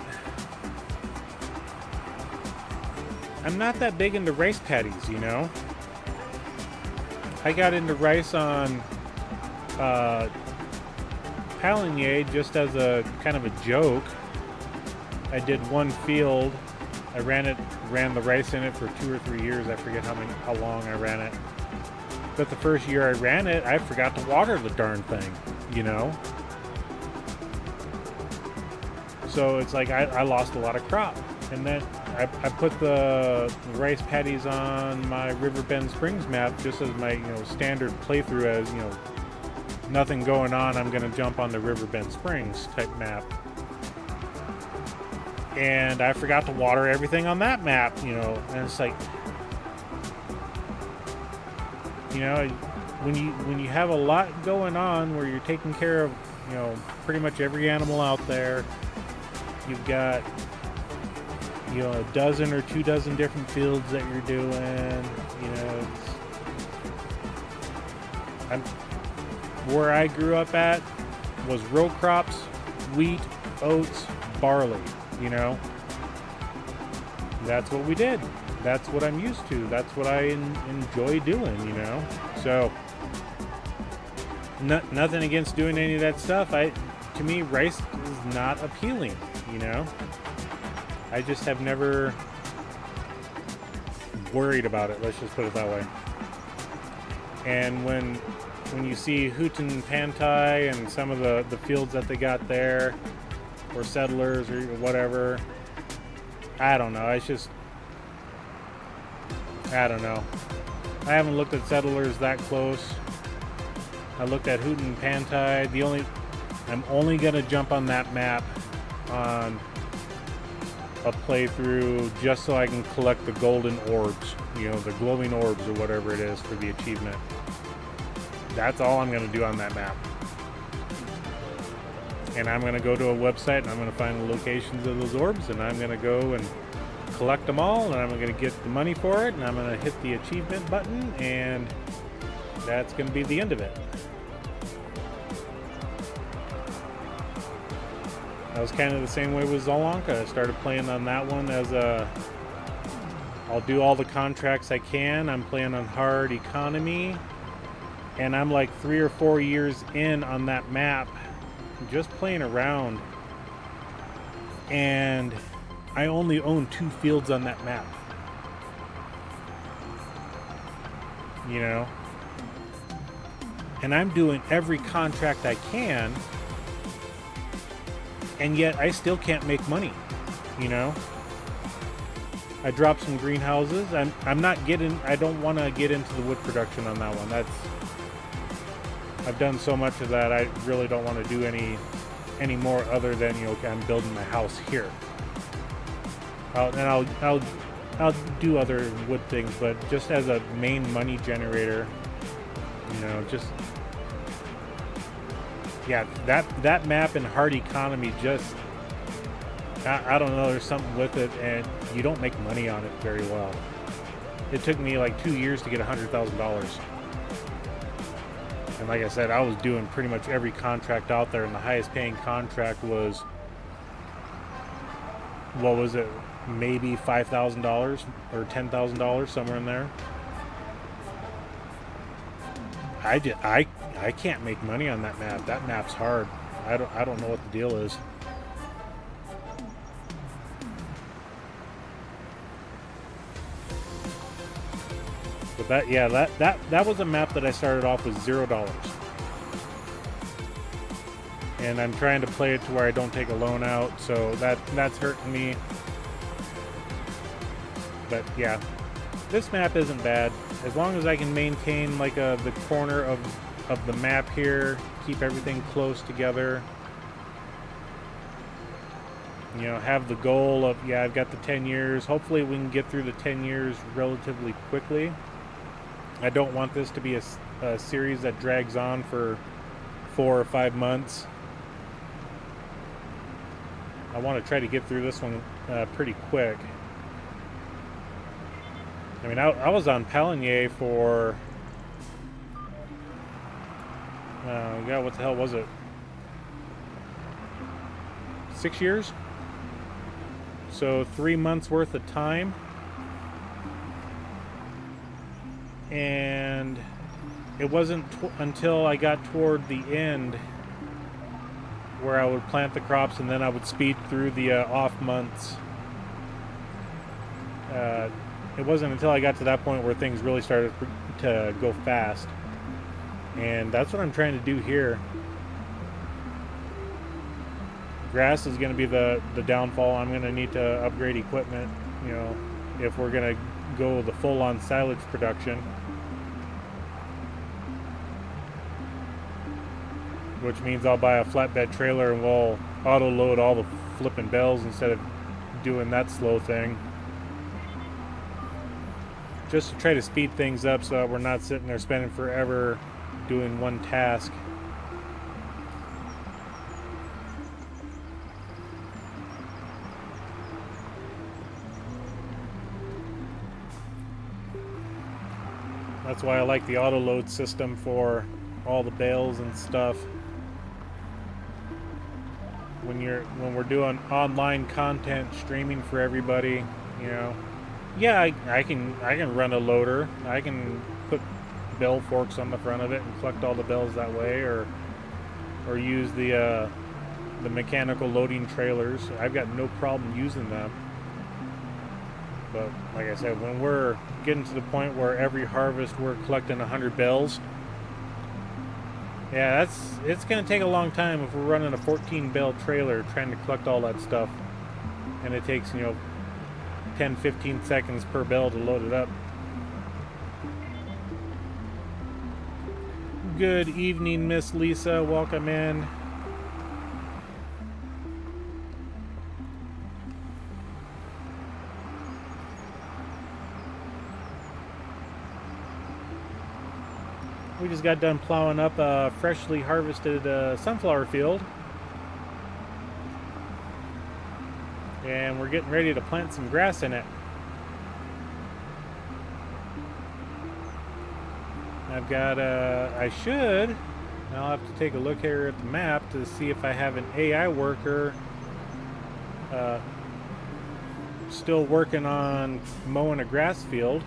not that big into rice paddies, I got into rice on Paligny just as a kind of a joke. I did one field. I ran the rice in it for 2 or 3 years. I forget how long I ran it. But the first year I ran it, I forgot to water the darn thing, So it's like I lost a lot of crop. And then I put the rice paddies on my Riverbend Springs map just as my standard playthrough, as nothing going on, I'm going to jump on the Riverbend Springs type map. And I forgot to water everything on that map, and it's like, when you have a lot going on where you're taking care of, pretty much every animal out there, you've got, a dozen or 2 dozen different fields that you're doing, where I grew up at was row crops, wheat, oats, barley, That's what we did. That's what I'm used to. That's what I enjoy doing, So, nothing against doing any of that stuff. To me, rice is not appealing, I just have never worried about it, let's just put it that way. And when you see Houghton Pantai and some of the fields that they got there, or settlers or whatever, I don't know. It's just, I don't know. I haven't looked at settlers that close. I looked at Houghton Pantai. I'm only gonna jump on that map on a playthrough just so I can collect the golden orbs, you know, the glowing orbs or whatever it is for the achievement. That's all I'm gonna do on that map. And I'm gonna go to a website and I'm gonna find the locations of those orbs, and I'm gonna go and collect them all, and I'm gonna get the money for it, and I'm gonna hit the achievement button, and that's gonna be the end of it. I was kind of the same way with Zolonka. I started playing on that one as I'll do all the contracts I can. I'm playing on hard economy, and I'm like 3 or 4 years in on that map, just playing around, and I only own 2 fields on that map. You know? And I'm doing every contract I can, and yet I still can't make money, you know? I dropped some greenhouses. I don't want to get into the wood production on that one. I've done so much of that. I really don't want to do any more other than, you know, okay, I'm building my house here. I'll do other wood things, but just as a main money generator, you know, just, yeah, that map in hard economy, just, I don't know, there's something with it, and you don't make money on it very well. It took me like 2 years to get $100,000. And like I said, I was doing pretty much every contract out there, and the highest paying contract was, what was it, maybe $5,000 or $10,000, somewhere in there. I can't make money on that map. That map's hard. I don't know what the deal is. But that was a map that I started off with $0. And I'm trying to play it to where I don't take a loan out, so that's hurting me. But yeah, this map isn't bad. As long as I can maintain like the corner of the map here, keep everything close together. You know, have the goal of, yeah, I've got the 10 years. Hopefully we can get through the 10 years relatively quickly. I don't want this to be a series that drags on for 4 or 5 months. I want to try to get through this one pretty quick. I mean, I was on Palinier for, God, what the hell was it? 6 years? So 3 months worth of time. And it wasn't until I got toward the end where I would plant the crops, and then I would speed through the off months. It wasn't until I got to that point where things really started to go fast. And that's what I'm trying to do here. Grass is going to be the downfall. I'm going to need to upgrade equipment, you know, if we're going to go the full-on silage production. Which means I'll buy a flatbed trailer and we'll auto-load all the flipping bales instead of doing that slow thing. Just to try to speed things up so that we're not sitting there spending forever doing one task. That's why I like the auto-load system for all the bales and stuff. When we're doing online content streaming for everybody, you know, yeah, I can run a loader. I can put bell forks on the front of it and collect all the bells that way, or use the mechanical loading trailers. I've got no problem using them. But like I said, when we're getting to the point where every harvest we're collecting 100 bales, yeah, it's going to take a long time if we're running a 14 bale trailer trying to collect all that stuff. And it takes, 10-15 seconds per bale to load it up. Good evening, Miss Lisa. Welcome in. We just got done plowing up a freshly harvested sunflower field. And we're getting ready to plant some grass in it. I've got I'll have to take a look here at the map to see if I have an AI worker still working on mowing a grass field.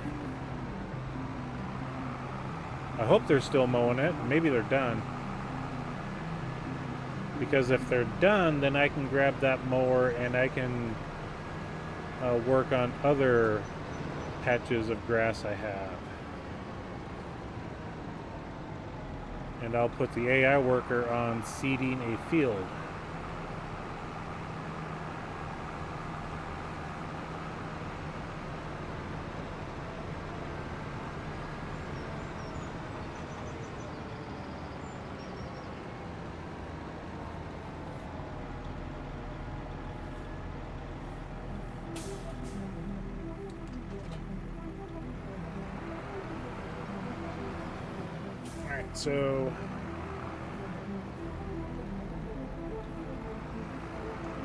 I hope they're still mowing it. Maybe they're done. Because if they're done, then I can grab that mower and I can work on other patches of grass I have. And I'll put the AI worker on seeding a field. So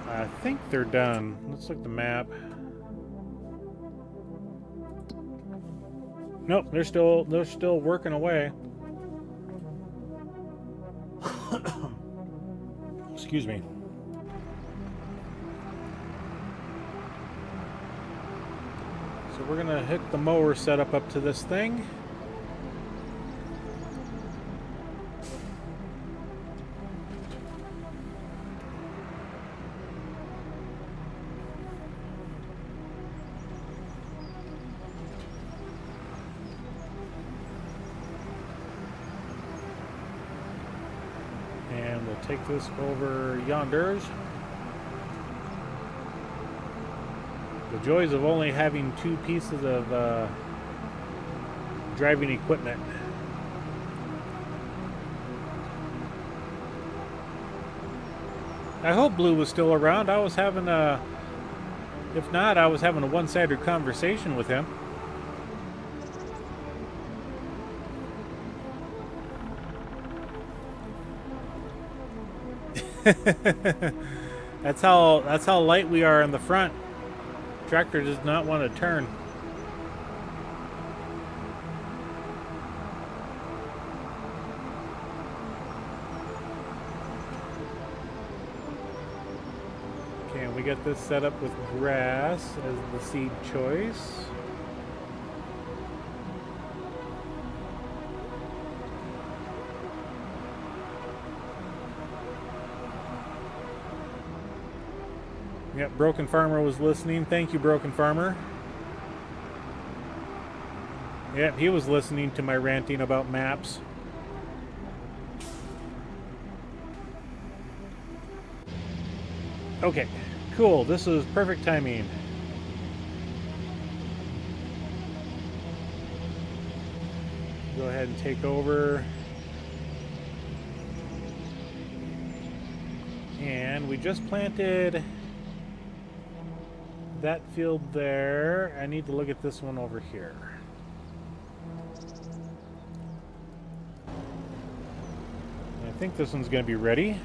I think they're done. Let's look at the map. Nope, they're still working away. Excuse me. So we're gonna hook the mower setup up to this thing. Take this over yonders. The joys of only having two pieces of driving equipment. I hope Blue was still around. I was having if not, I was having a one-sided conversation with him. That's how light we are in the front. Tractor does not want to turn. Okay, we got this set up with grass as the seed choice. Yep, Broken Farmer was listening. Thank you, Broken Farmer. Yep, he was listening to my ranting about maps. Okay, cool. This is perfect timing. Go ahead and take over. And we just planted that field there. I need to look at this one over here. I think this one's going to be ready.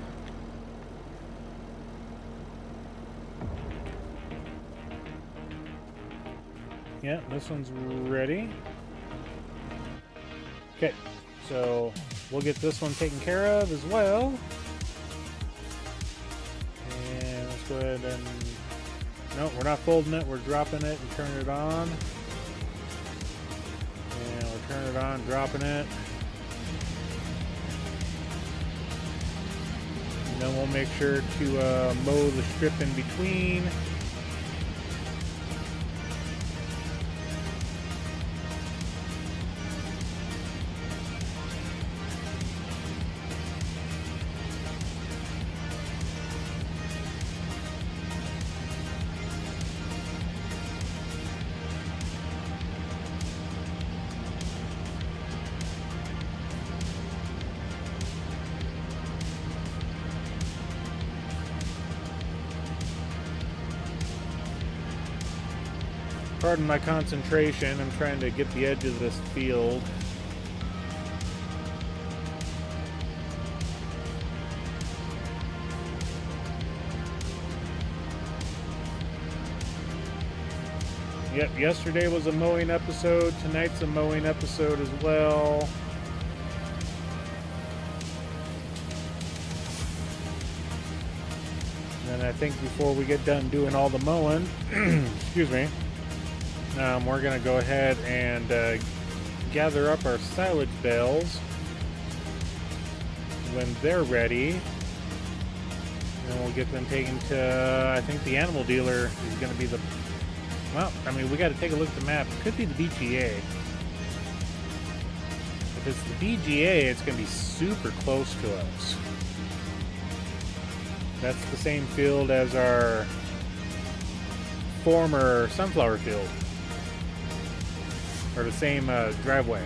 Yeah, this one's ready. Okay, so we'll get this one taken care of as well. And let's go ahead and... No, we're not folding it. We're dropping it and turning it on. And we're turning it on, dropping it. And then we'll make sure to mow the strip in between. Pardon my concentration. I'm trying to get the edge of this field. Yep, yesterday was a mowing episode. Tonight's a mowing episode as well. And I think before we get done doing all the mowing, excuse me, we're going to go ahead and gather up our silage bales when they're ready. And we'll get them taken to, I think the animal dealer is going to be the, well, I mean, we got to take a look at the map. It could be the BGA. If it's the BGA, it's going to be super close to us. That's the same field as our former sunflower field. Or the same driveway.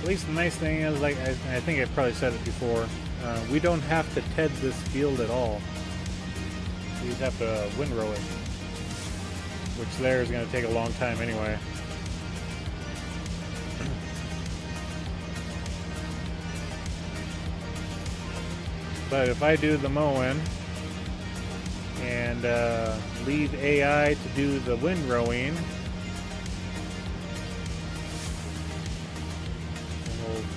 At least the nice thing is, like, I think I probably said it before, we don't have to ted this field at all. We just have to windrow it, which there is going to take a long time anyway. But if I do the mowing and leave AI to do the windrowing,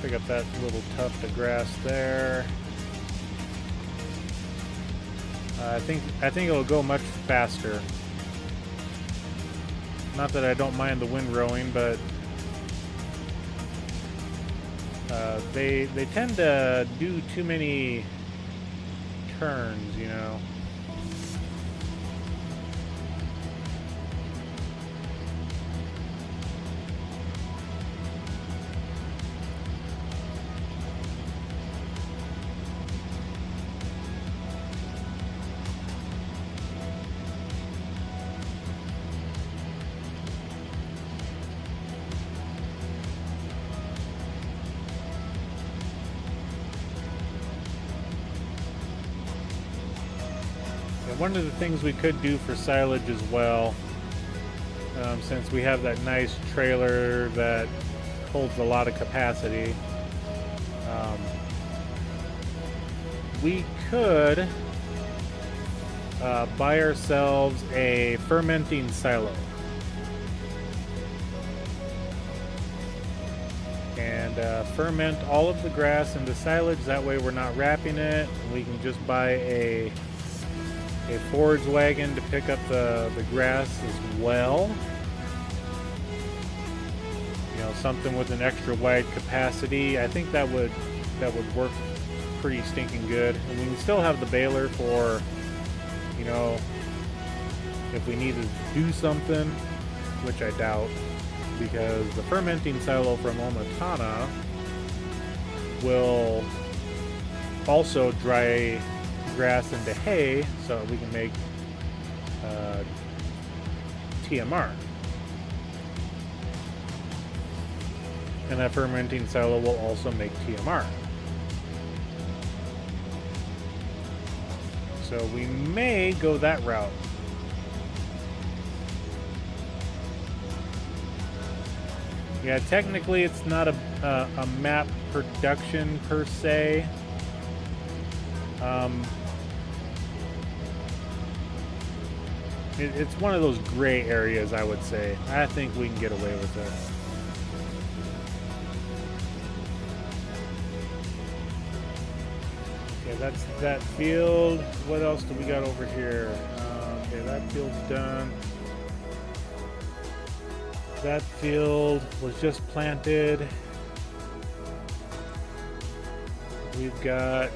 pick up that little tuft of grass there. I think it'll go much faster. Not that I don't mind the windrowing, but they tend to do too many turns, you know. One of the things we could do for silage as well, since we have that nice trailer that holds a lot of capacity, we could buy ourselves a fermenting silo. And ferment all of the grass into silage. That way we're not wrapping it. We can just buy a forage wagon to pick up the grass as well. You know, something with an extra wide capacity. I think that would work pretty stinking good. And we can still have the baler for, you know, if we need to do something, which I doubt, because the fermenting silo from Omatana will also dry grass into hay so we can make TMR. And that fermenting silo will also make TMR. So we may go that route. Yeah, technically it's not a map production per se. It's one of those gray areas, I would say. I think we can get away with it. Okay, that's that field. What else do we got over here? Okay, that field's done. That field was just planted. We've got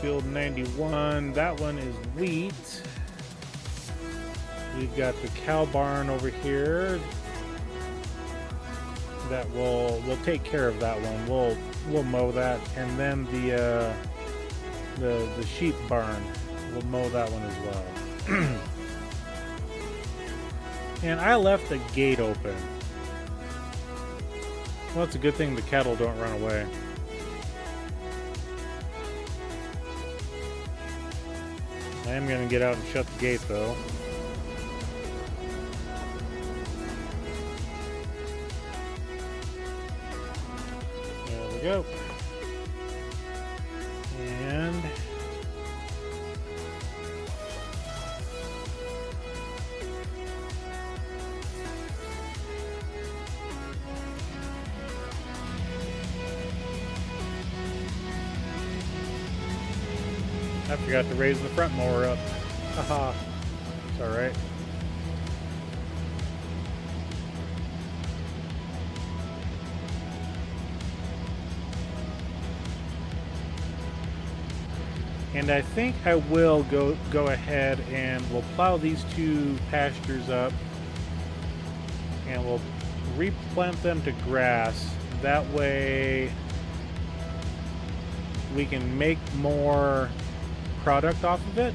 field 91. That one is wheat. We've got the cow barn over here. That we'll take care of that one. We'll mow that, and then the sheep barn, we'll mow that one as well. And I left the gate open. Well, it's a good thing the cattle don't run away. I am going to get out and shut the gate, though. There we go. And I forgot to raise the front mower up. Haha. It's alright. And I think I will go ahead and we'll plow these two pastures up and we'll replant them to grass. That way we can make more product off of it.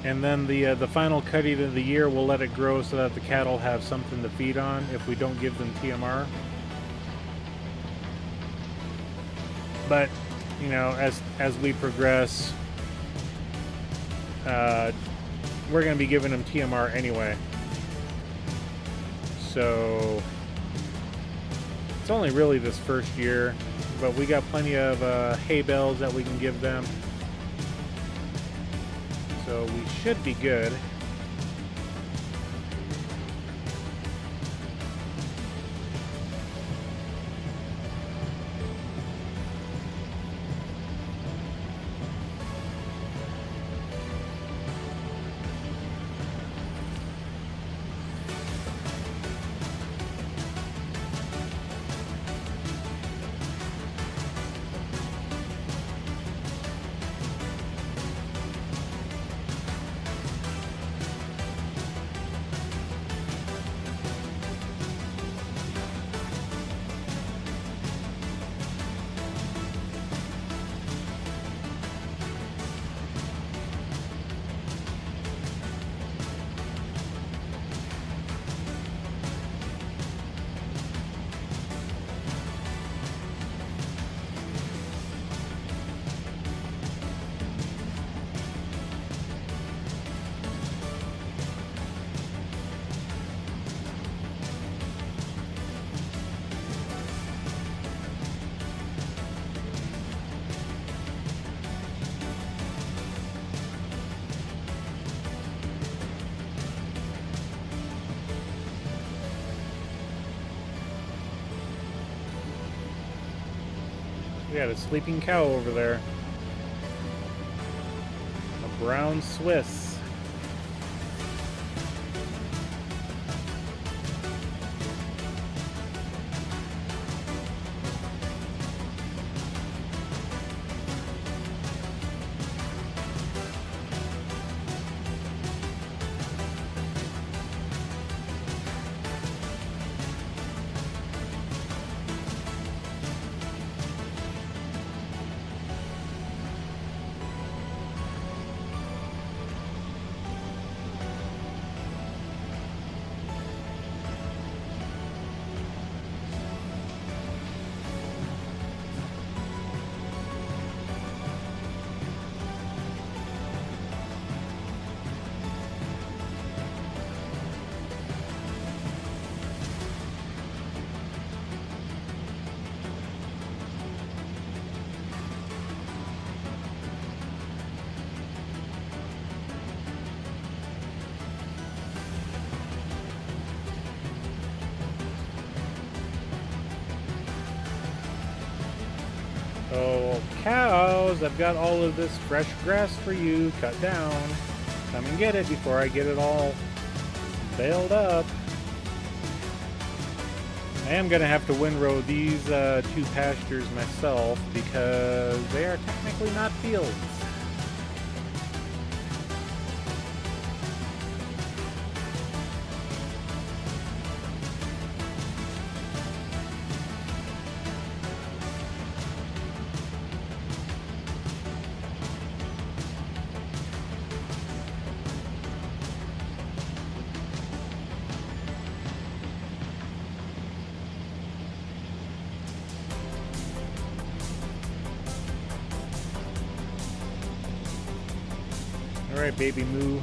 And then the final cutting of the year, we'll let it grow so that the cattle have something to feed on if we don't give them TMR. But, you know, as we progress, we're going to be giving them TMR anyway. So it's only really this first year, but we got plenty of hay bales that we can give them. So we should be good. We got a sleeping cow over there. A brown Swiss. Well, cows, I've got all of this fresh grass for you cut down. Come and get it before I get it all baled up. I am going to have to windrow these two pastures myself because they are technically not fields. All right, baby moo.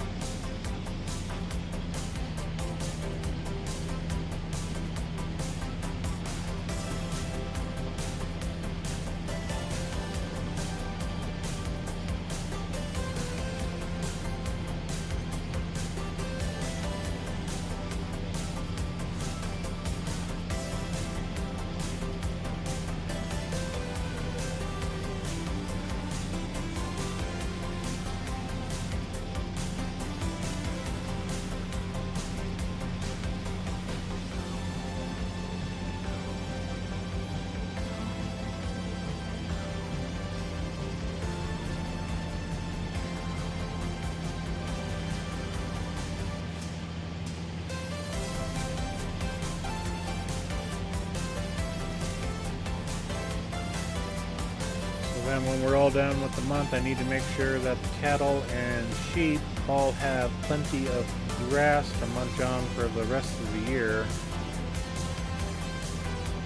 Then when we're all done with the month, I need to make sure that the cattle and sheep all have plenty of grass to munch on for the rest of the year.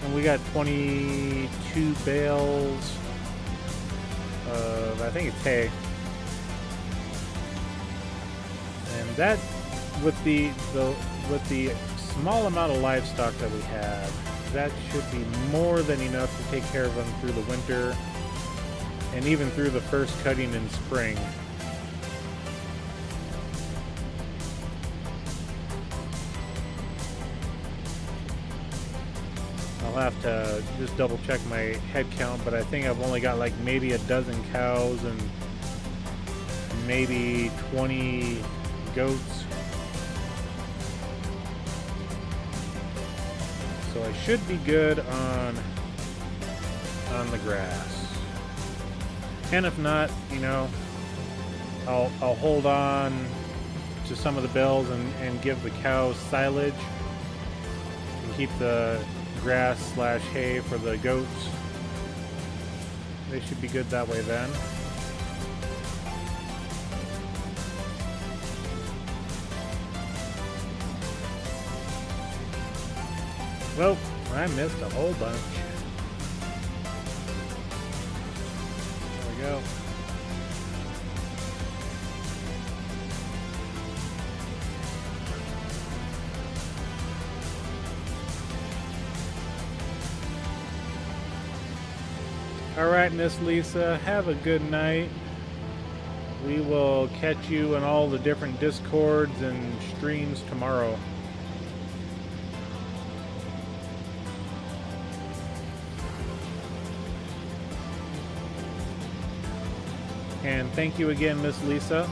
And we got 22 bales of, I think it's hay. And that, with the small amount of livestock that we have, that should be more than enough to take care of them through the winter and even through the first cutting in spring. I'll have to just double check my head count, but I think I've only got like maybe a dozen cows and maybe 20 goats. So I should be good on the grass. And if not, you know, I'll hold on to some of the bales and give the cows silage and keep the grass / hay for the goats. They should be good that way then. Well, I missed a whole bunch. Go. All right, Miss Lisa, have a good night. We will catch you in all the different discords and streams tomorrow. And thank you again, Miss Lisa.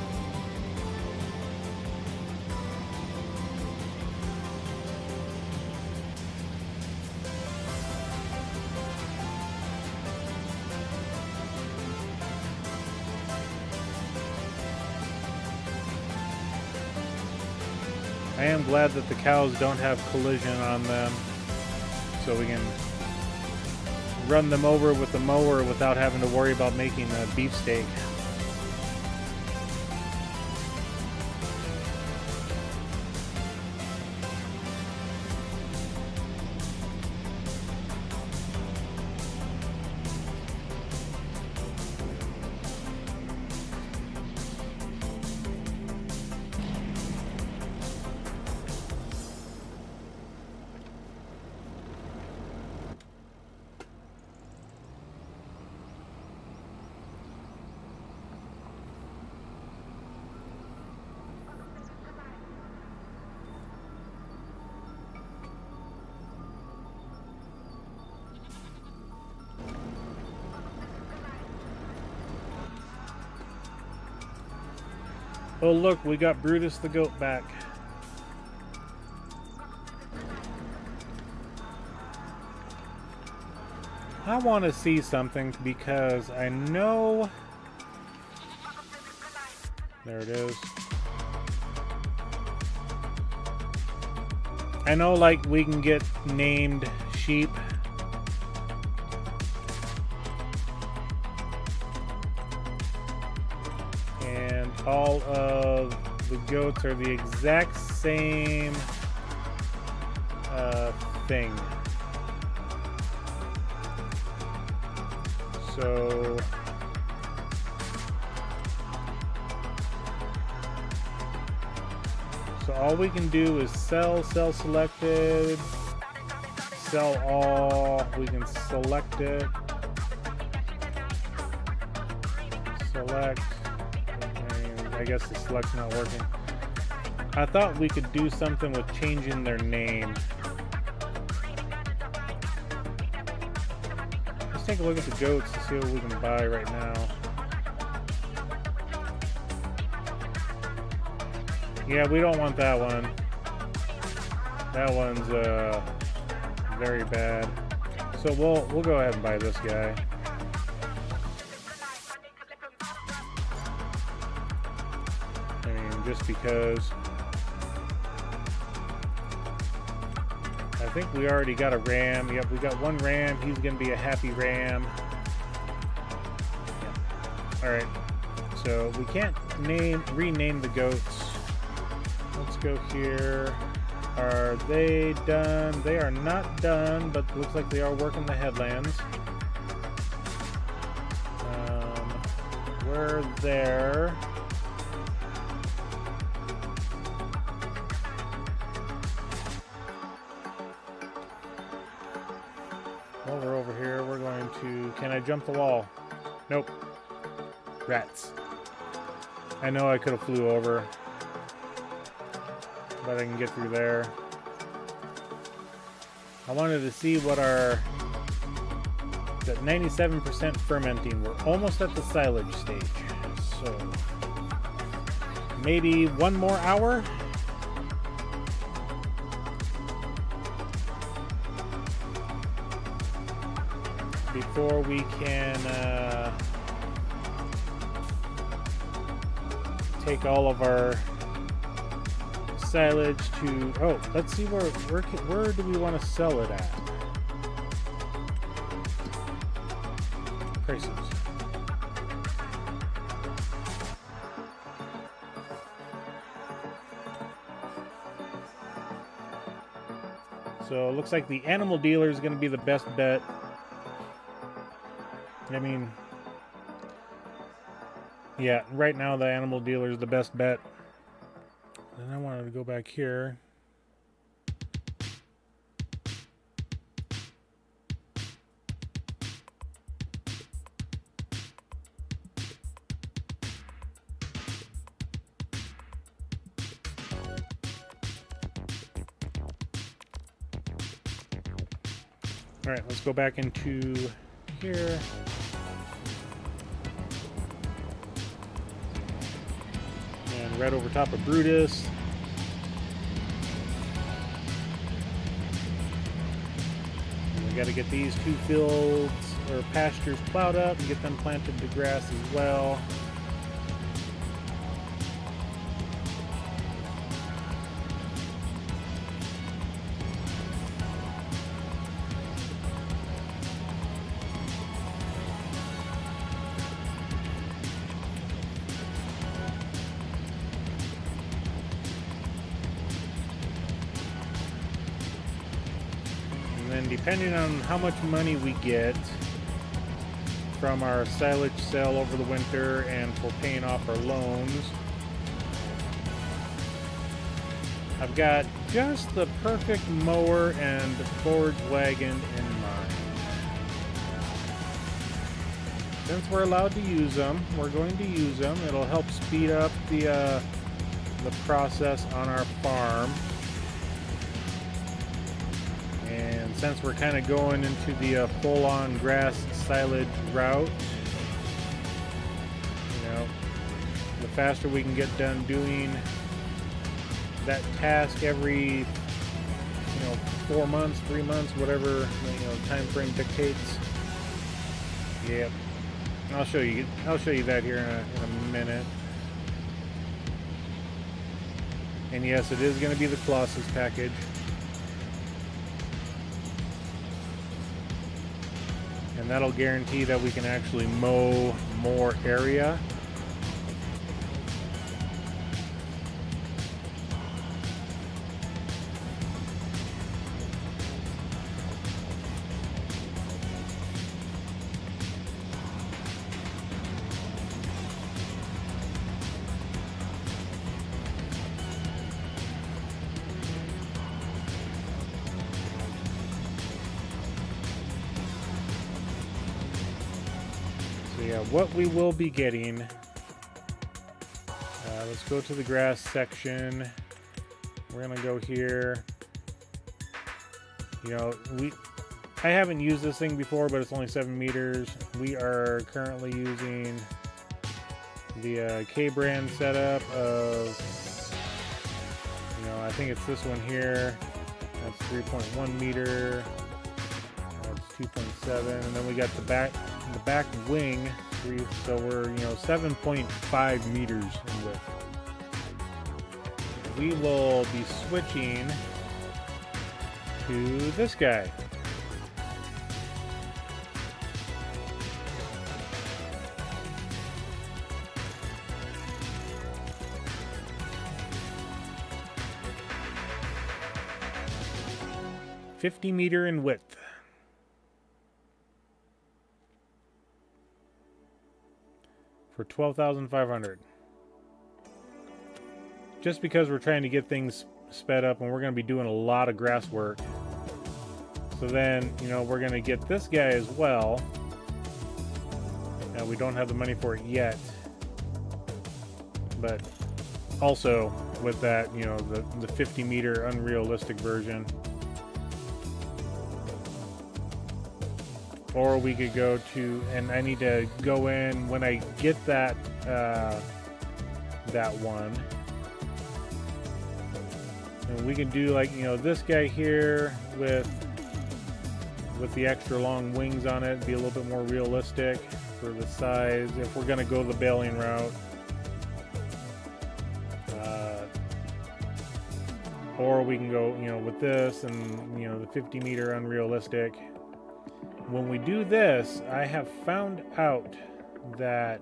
I am glad that the cows don't have collision on them, so we can run them over with the mower without having to worry about making a beefsteak. Oh look, we got Brutus the goat back. I want to see something because I know... There it is. I know, like, we can get named sheep. And all of the goats are the exact same thing. So all we can do is sell selected, sell all. We can select it, select, and I guess the select's not working. I thought we could do something with changing their name. Let's take a look at the goats to see what we can buy right now. Yeah, we don't want that one. That one's very bad. So we'll go ahead and buy this guy. I mean, just because I think we already got a ram. Yep, we got one ram. He's gonna be a happy ram. All right. So we can't rename the goats. Let's go here. Are they done? They are not done, but looks like they are working the headlands. We're there. While we're over here, we're going to... Can I jump the wall? Nope. Rats. I know I could have flew over, but I can get through there. I wanted to see what our... At 97% fermenting. We're almost at the silage stage. So maybe one more hour. Before we can take all of our silage to... Oh, let's see where do we want to sell it at? Prices. So it looks like the animal dealer is going to be the best bet. I mean, yeah, right now the animal dealer is the best bet. And I wanted to go back here. All right, let's go back into here. And right over top of Brutus. And we got to get these two fields or pastures plowed up and get them planted to grass as well. And depending on how much money we get from our silage sale over the winter and for paying off our loans, I've got just the perfect mower and forage wagon in mind. Since we're allowed to use them, we're going to use them. It'll help speed up the process on our farm. And since we're kind of going into the full-on grass silage route, you know, the faster we can get done doing that task every, 4 months, 3 months, whatever, time frame dictates. Yep. I'll show you that here in a minute. And yes, it is going to be the Colossus package. And that'll guarantee that we can actually mow more area. Yeah, what we will be getting, let's go to the grass section. We're gonna go here. I haven't used this thing before, but it's only 7 meters. We are currently using the K-brand setup of, I think it's this one here. That's 3.1 meter. That's 2.7, and then we got the back wing, so we're 7.5 meters in width. We will be switching to this guy. $50 meter in width. For $12,500. Just because we're trying to get things sped up, and we're going to be doing a lot of grass work. So then, we're going to get this guy as well. Now, we don't have the money for it yet. But also with that, the 50 meter unrealistic version. Or we could go to, and I need to go in when I get that that one. And we can do like, this guy here with the extra long wings on it, be a little bit more realistic for the size if we're gonna go the baling route. Or we can go, with this and, the 50 meter unrealistic. When we do this, I have found out that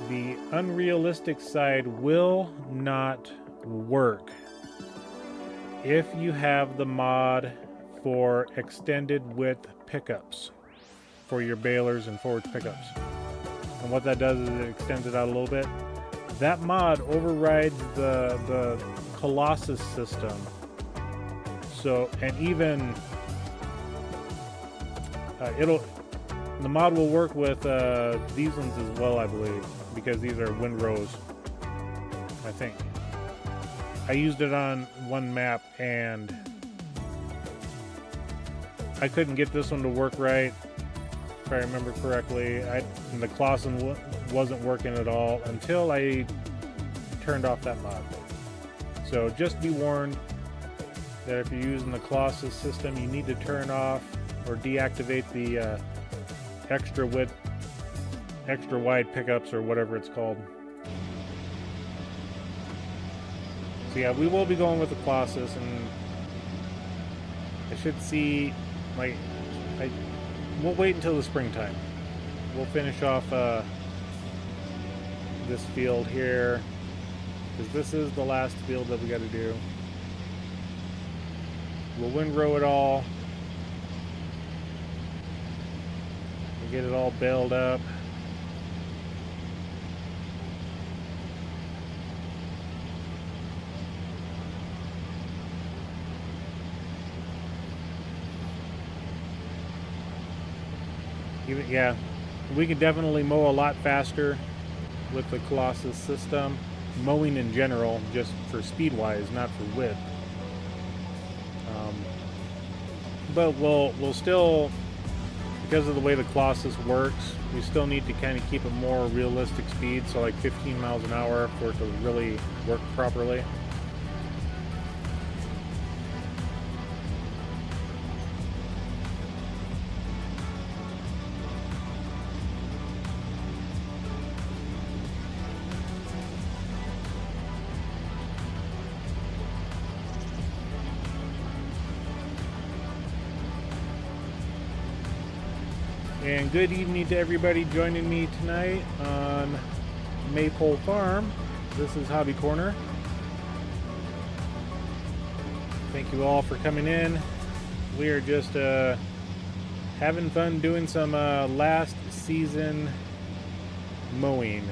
the unrealistic side will not work if you have the mod for extended width pickups for your balers and forage pickups. And what that does is it extends it out a little bit. That mod overrides the Colossus system. So, and even the mod will work with these ones as well, I believe, because these are windrows, I think. I used it on one map and I couldn't get this one to work right, if I remember correctly. The Colossus wasn't working at all until I turned off that mod. So just be warned that if you're using the Colossus system, you need to turn off or deactivate the extra width, extra wide pickups, or whatever it's called. So yeah, we will be going with the Colossus, and I should see, we'll wait until the springtime. We'll finish off this field here, because this is the last field that we got to do. We'll windrow it all. Get it all baled up. Yeah, we can definitely mow a lot faster with the Colossus system. Mowing in general, just for speed wise, not for width. But we'll still because of the way the Colossus works, we still need to kind of keep a more realistic speed, so like 15 miles an hour for it to really work properly. And good evening to everybody joining me tonight on Maypole Farm. This is Hobby Corner. Thank you all for coming in. We are just having fun doing some last season mowing.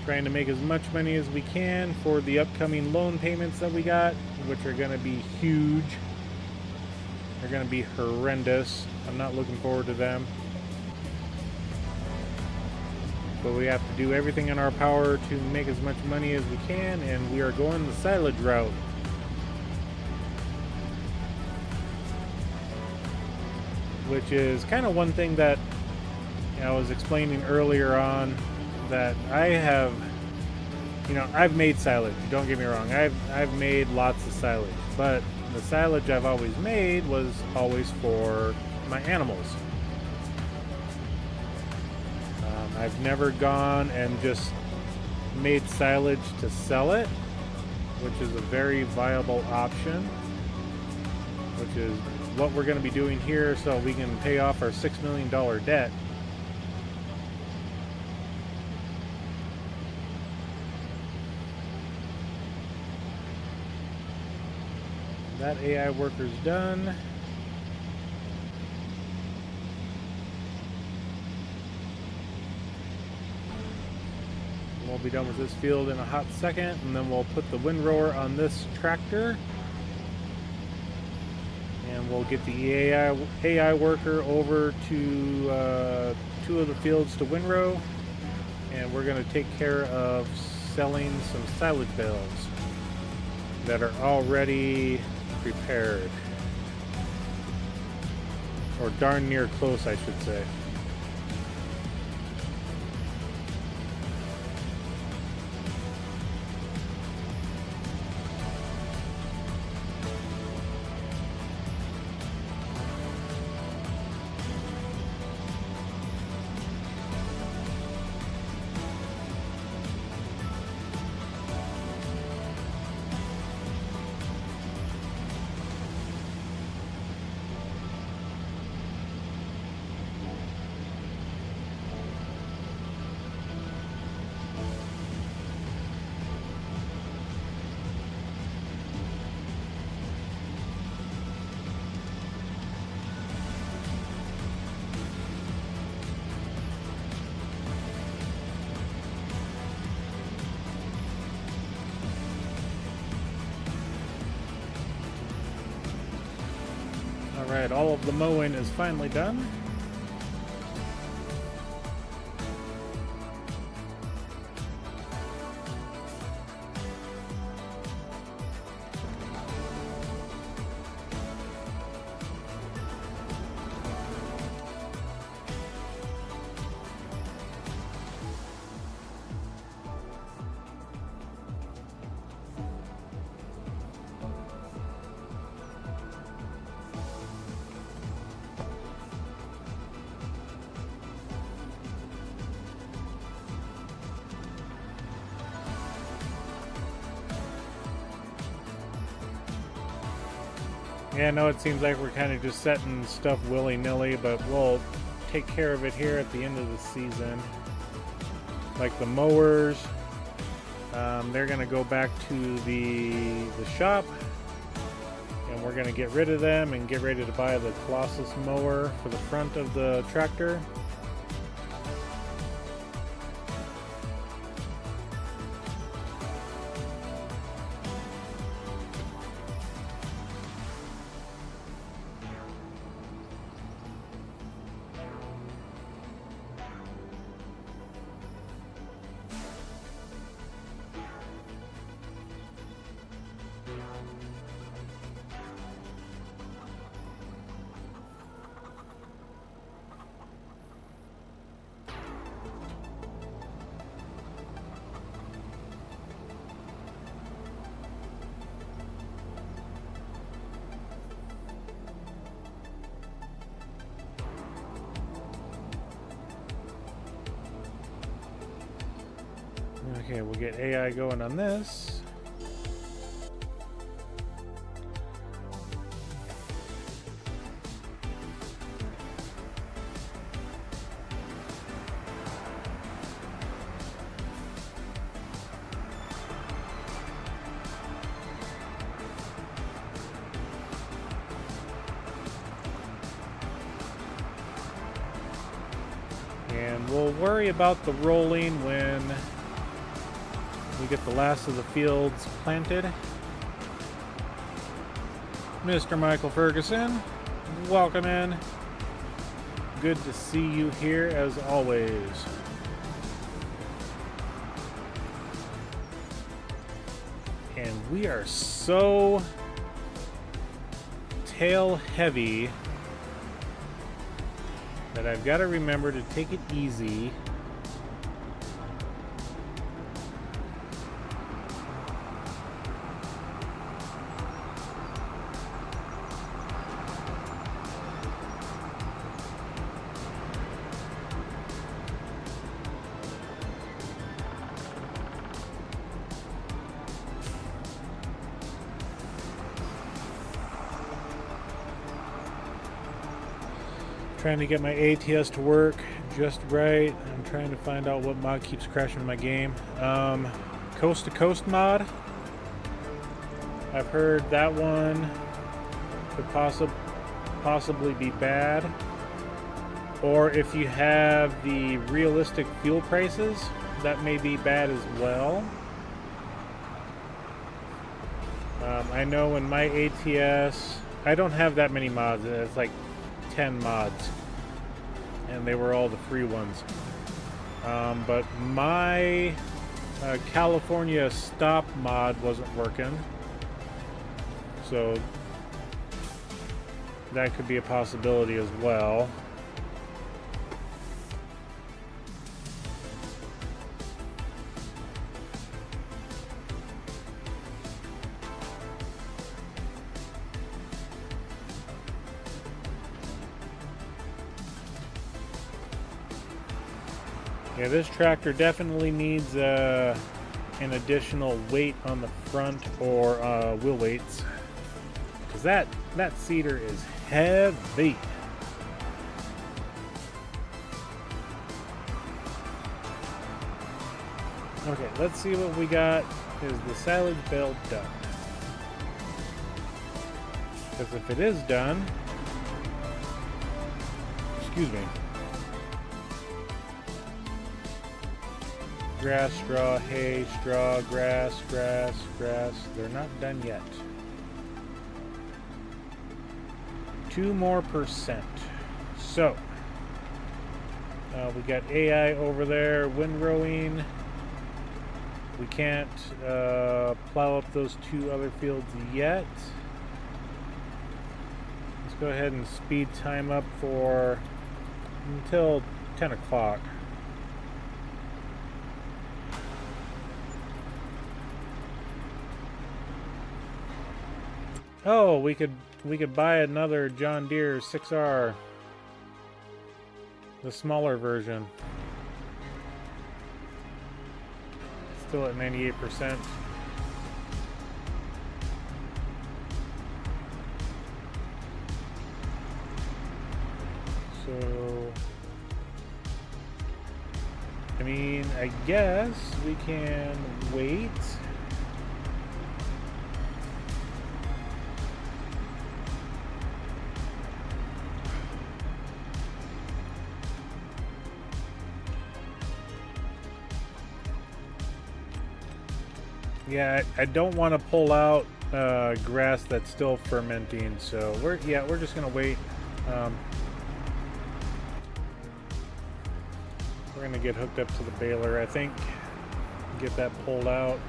Trying to make as much money as we can for the upcoming loan payments that we got, which are going to be huge. They're going to be horrendous. I'm not looking forward to them. But we have to do everything in our power to make as much money as we can, and we are going the silage route. Which is kind of one thing that I was explaining earlier on, that I have, I've made silage. Don't get me wrong. I've made lots of silage, but the silage I've always made was always for my animals. I've never gone and just made silage to sell it, which is a very viable option, which is what we're going to be doing here so we can pay off our $6 million debt. That AI worker's done. We'll be done with this field in a hot second, and then we'll put the windrower on this tractor. And we'll get the AI worker over to 2 of the fields to windrow. And we're going to take care of selling some silage bales that are already prepared, or darn near close, I should say. Alright, all of the mowing is finally done. Yeah, I know it seems like we're kind of just setting stuff willy-nilly, but we'll take care of it here at the end of the season. Like the mowers, they're going to go back to the shop, and we're going to get rid of them and get ready to buy the Colossus mower for the front of the tractor. Okay, we'll get AI going on this. And we'll worry about the rolling when we get the last of the fields planted. Mr. Michael Ferguson, welcome in. Good to see you here as always. And we are so tail heavy that I've got to remember to take it easy. Trying to get my ATS to work just right. I'm trying to find out what mod keeps crashing my game. Coast to Coast mod. I've heard that one could possibly be bad. Or if you have the realistic fuel prices, that may be bad as well. I know in my ATS, I don't have that many mods. It's like 10 mods, and they were all the free ones. But my California stop mod wasn't working, so that could be a possibility as well. Yeah, this tractor definitely needs an additional weight on the front, or wheel weights, because that seeder is heavy. Okay, let's see what we got. Is the silage bale done? Because if it is done, excuse me. Grass, straw, hay, straw, grass, grass, grass. They're not done yet. 2% more. So, we got AI over there, windrowing. We can't plow up those 2 other fields yet. Let's go ahead and speed time up for until 10 o'clock. Oh, we could buy another John Deere 6R, the smaller version. Still at 98%. So, I mean, I guess we can wait. Yeah, I don't want to pull out grass that's still fermenting, so we're just gonna wait. We're gonna get hooked up to the baler, I think, get that pulled out.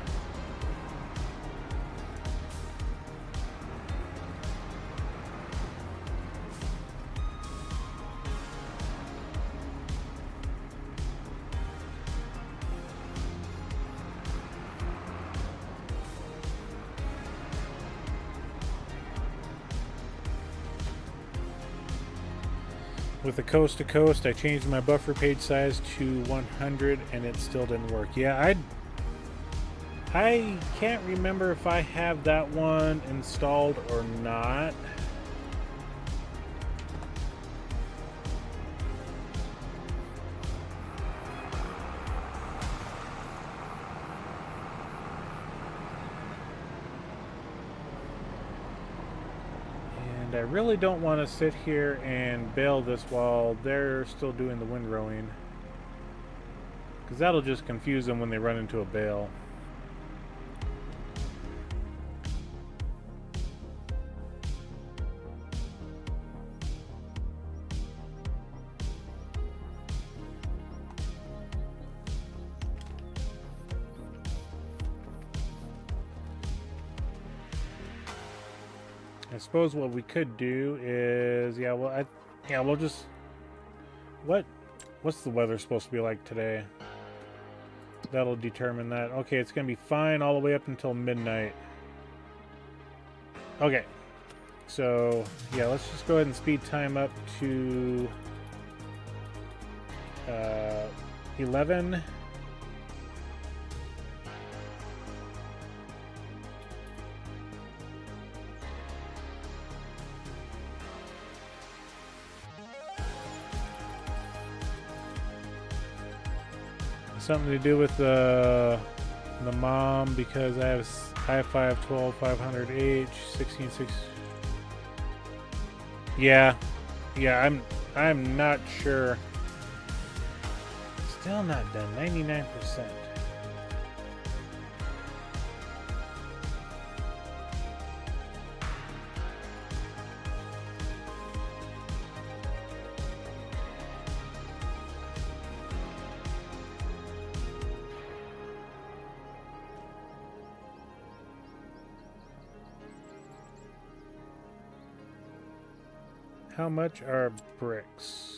With the coast to coast, I changed my buffer page size to 100 and it still didn't work. Yeah, I can't remember if I have that one installed or not. And I really don't want to sit here and bale this while they're still doing the windrowing, because that'll just confuse them when they run into a bale. I suppose what we could do is, we'll just, what's the weather supposed to be like today? That'll determine that. Okay, it's gonna be fine all the way up until midnight. Okay, so yeah, let's just go ahead and speed time up to 11. Something to do with the mom, because I have 5, 12, 500 age, 16, 6. Yeah, I'm not sure. Still not done. 99%. How much are bricks?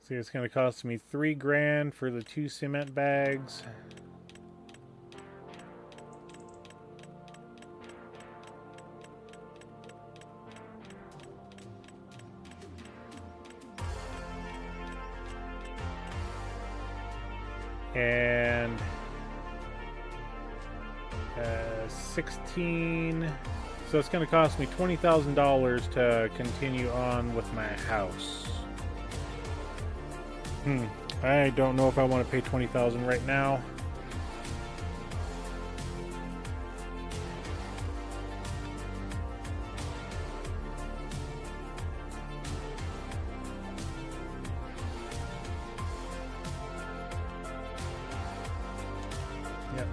See, it's going to cost me $3 grand for the 2 cement bags. And 16. So it's going to cost me $20,000 to continue on with my house. I don't know if I want to pay $20,000 right now.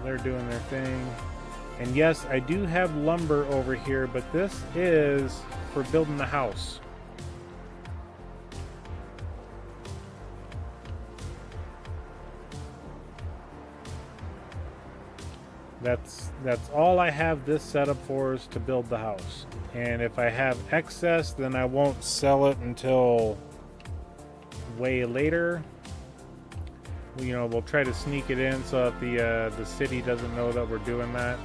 They're doing their thing. And yes, I do have lumber over here, but this is for building the house. That's all I have this setup for, is to build the house. And if I have excess, then I won't sell it until way later. You know, we'll try to sneak it in so that the city doesn't know that we're doing that.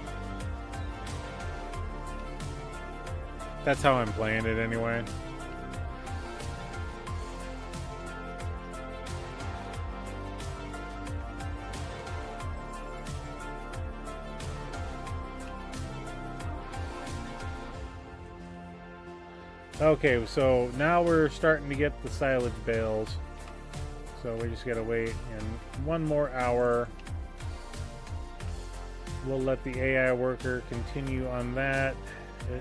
That's how I'm playing it anyway. Okay, so now we're starting to get the silage bales. So we just gotta wait in 1 more hour. We'll let the AI worker continue on that.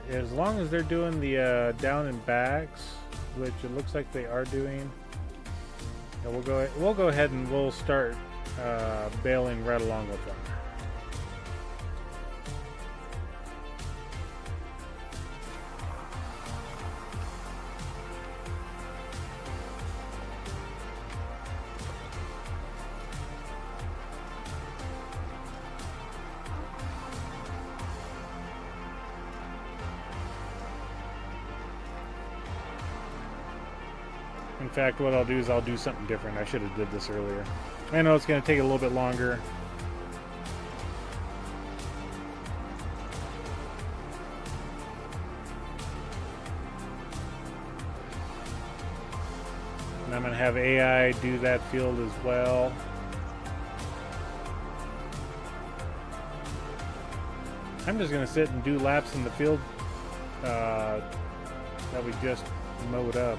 As long as they're doing the down and backs, which it looks like they are doing, we'll go ahead and we'll start baling right along with them. In fact, what I'll do is I'll do something different. I should have did this earlier. I know it's going to take a little bit longer. I'm going to have AI do that field as well. I'm just going to sit and do laps in the field that we just mowed up.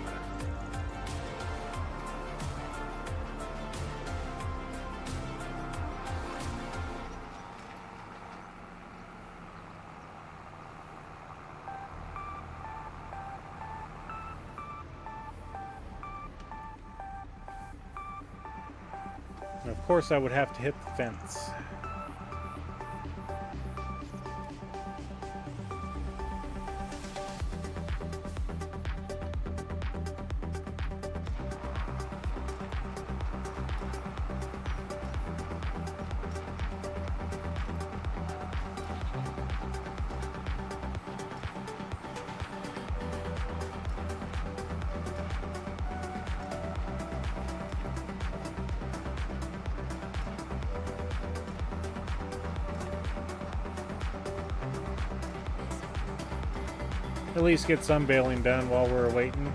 And of course, I would have to hit the fence. At least get some baling done while we're waiting.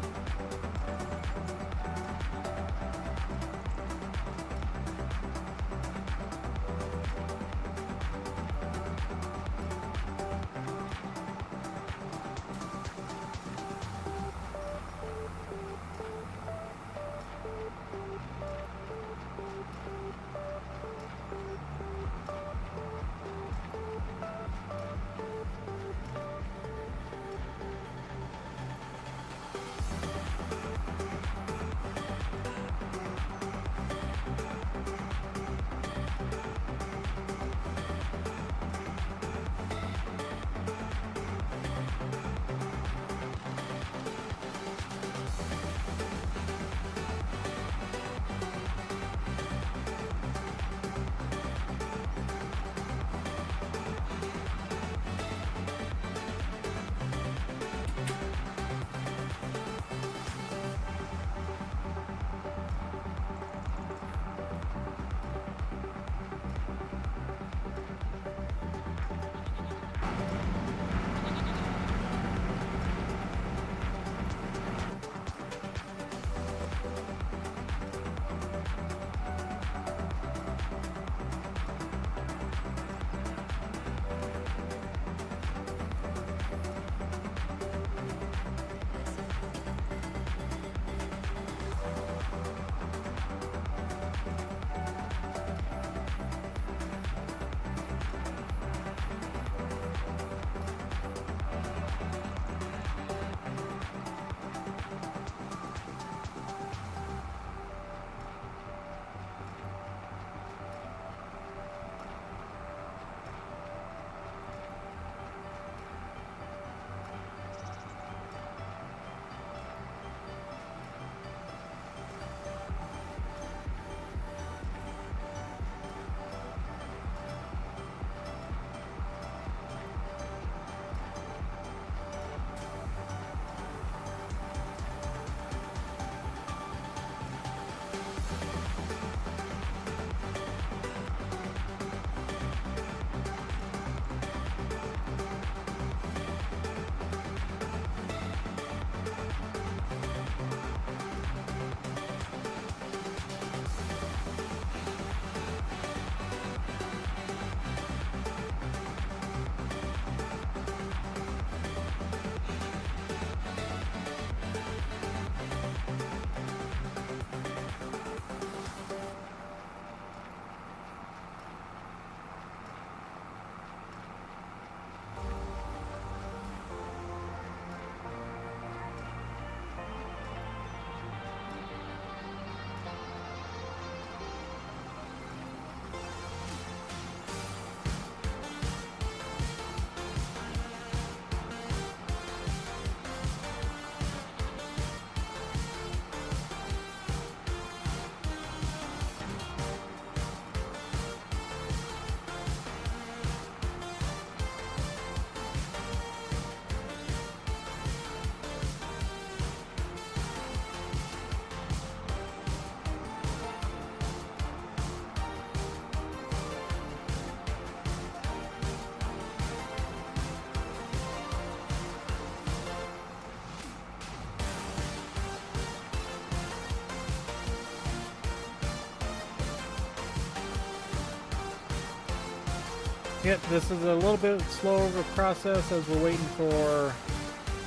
Yep, this is a little bit slower of a process as we're waiting for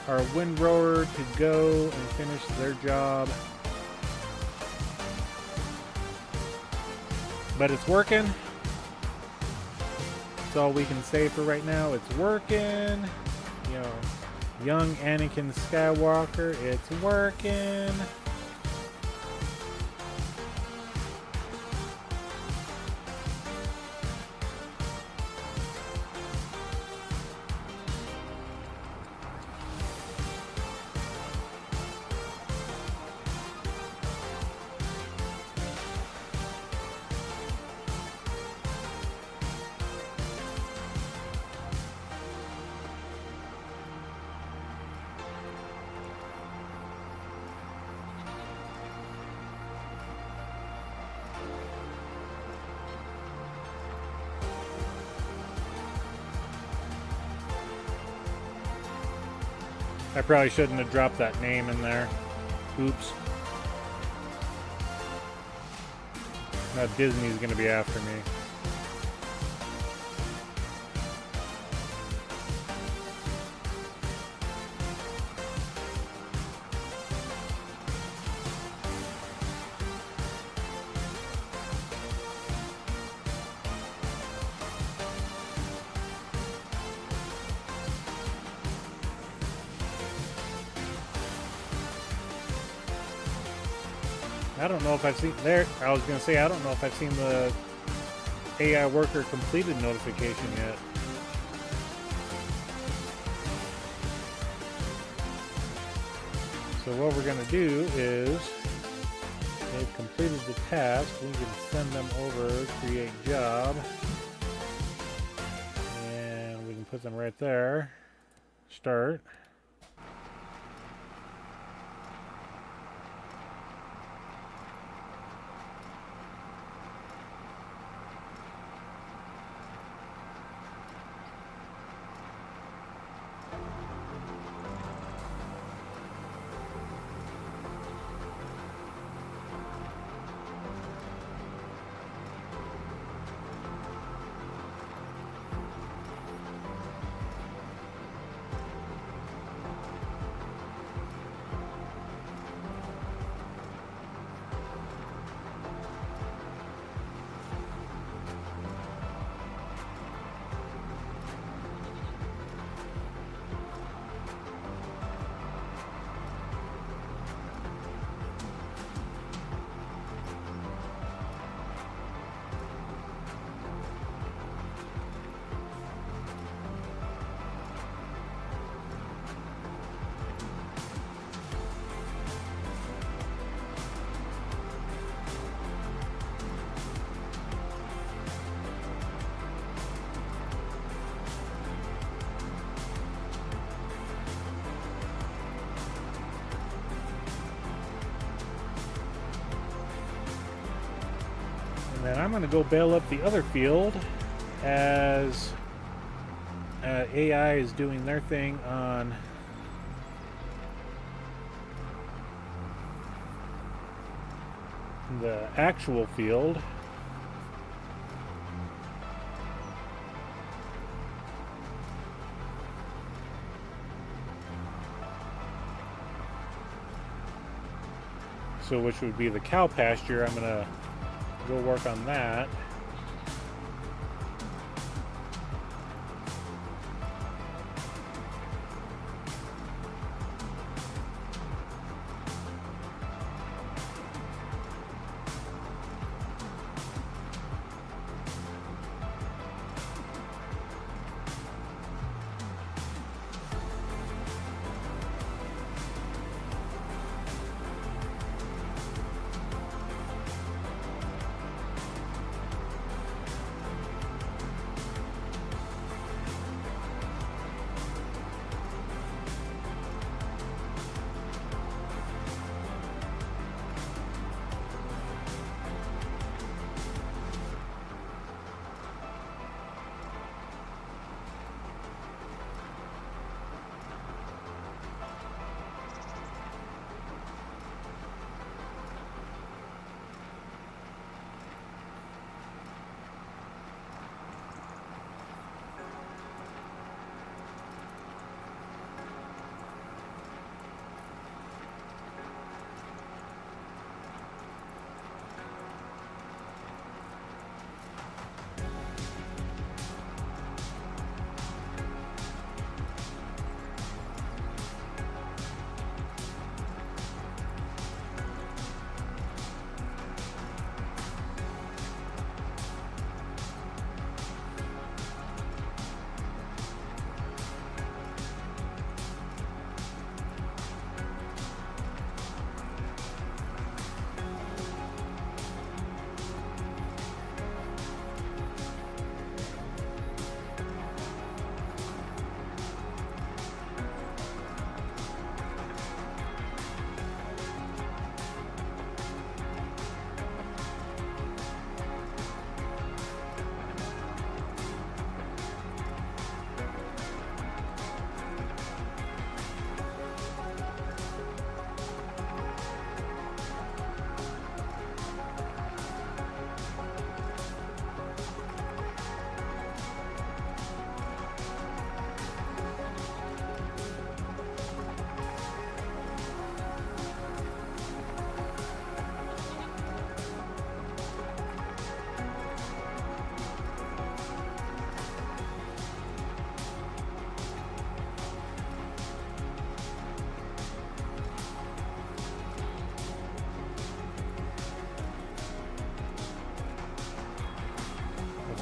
our windrower to go and finish their job. But it's working. That's all we can say for right now. It's working. You know, young Anakin Skywalker, it's working. I probably shouldn't have dropped that name in there. Oops. Now Disney's gonna be after me. I don't know if I've seen there. I was going to say, I don't know if I've seen the AI worker completed notification yet. So what we're going to do is they've completed the task. We can send them over, create job, and we can put them right there. Start. Then I'm going to go bail up the other field as AI is doing their thing on the actual field. So which would be the cow pasture. I'm going to go work on that.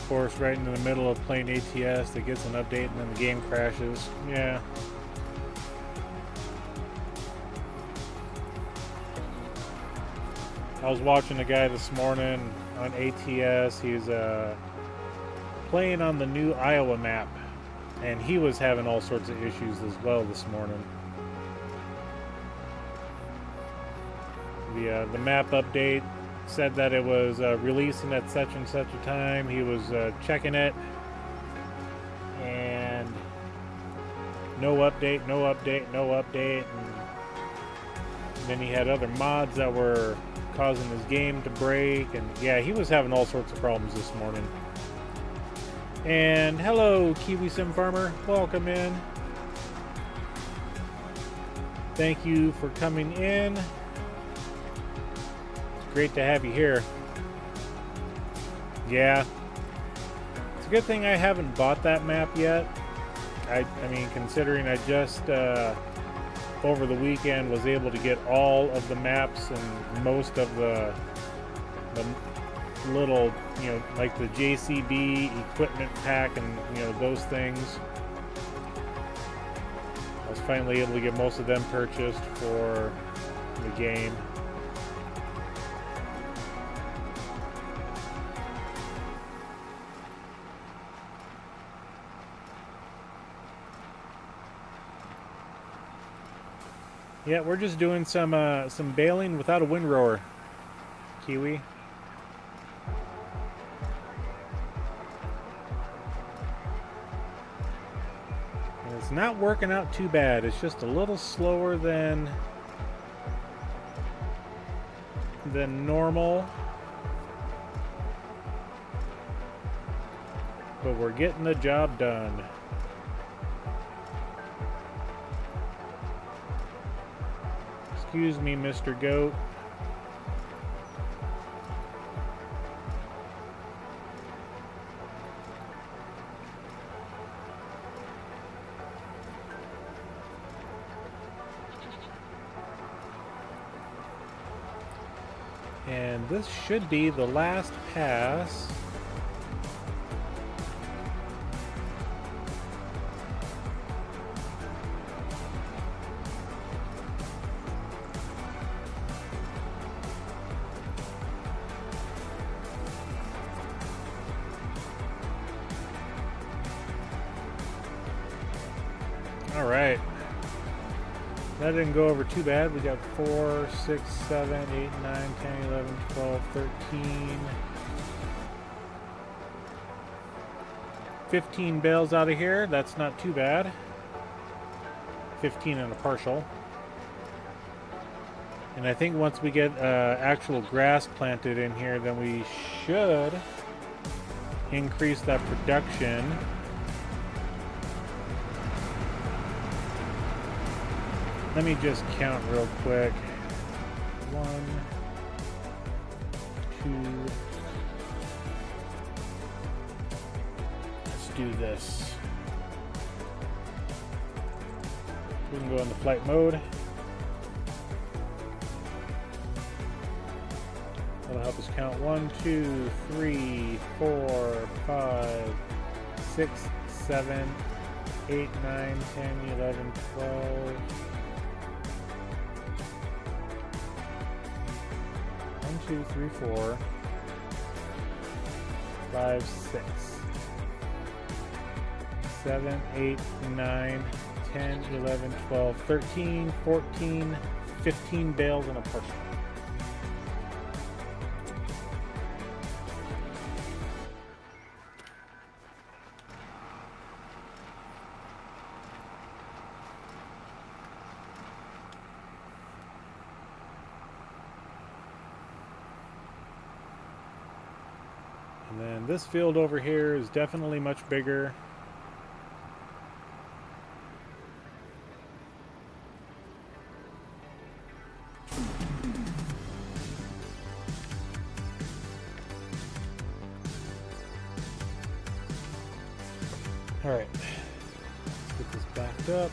Of course, right in the middle of playing ATS, it gets an update and then the game crashes. Yeah. I was watching a guy this morning on ATS. He's playing on the new Iowa map, and he was having all sorts of issues as well this morning. The map update said that it was releasing at such and such a time. He was checking it, and no update, no update, no update. And then he had other mods that were causing his game to break, and yeah, he was having all sorts of problems this morning. And hello, Kiwi Sim Farmer, welcome in. Thank you for coming in. Great to have you here. Yeah, it's a good thing I haven't bought that map yet. I mean, considering I just over the weekend was able to get all of the maps and most of the little, you know, like the JCB equipment pack and, you know, those things. I was finally able to get most of them purchased for the game. Yeah, we're just doing some baling without a windrower, Kiwi. And it's not working out too bad. It's just a little slower than normal. But we're getting the job done. Excuse me, Mr. Goat. And this should be the last pass. All right. That didn't go over too bad. We got 4, 6, 7, 8, 9, 10, 11, 12, 13. 15 bales out of here. That's not too bad. 15 and a partial. And I think once we get actual grass planted in here, then we should increase that production. Let me just count real quick. 1, 2. Let's do this. We can go into flight mode. That'll help us count 1, 2, 3, 4, 5, 6, 7, 8, 9, 10, 11, 12. 1, 2, 3, 4, 5, 6, 7, 8, 9, 10, 11, 12, 13, 14, 15 bales and a partial. And then this field over here is definitely much bigger. All right, let's get this backed up.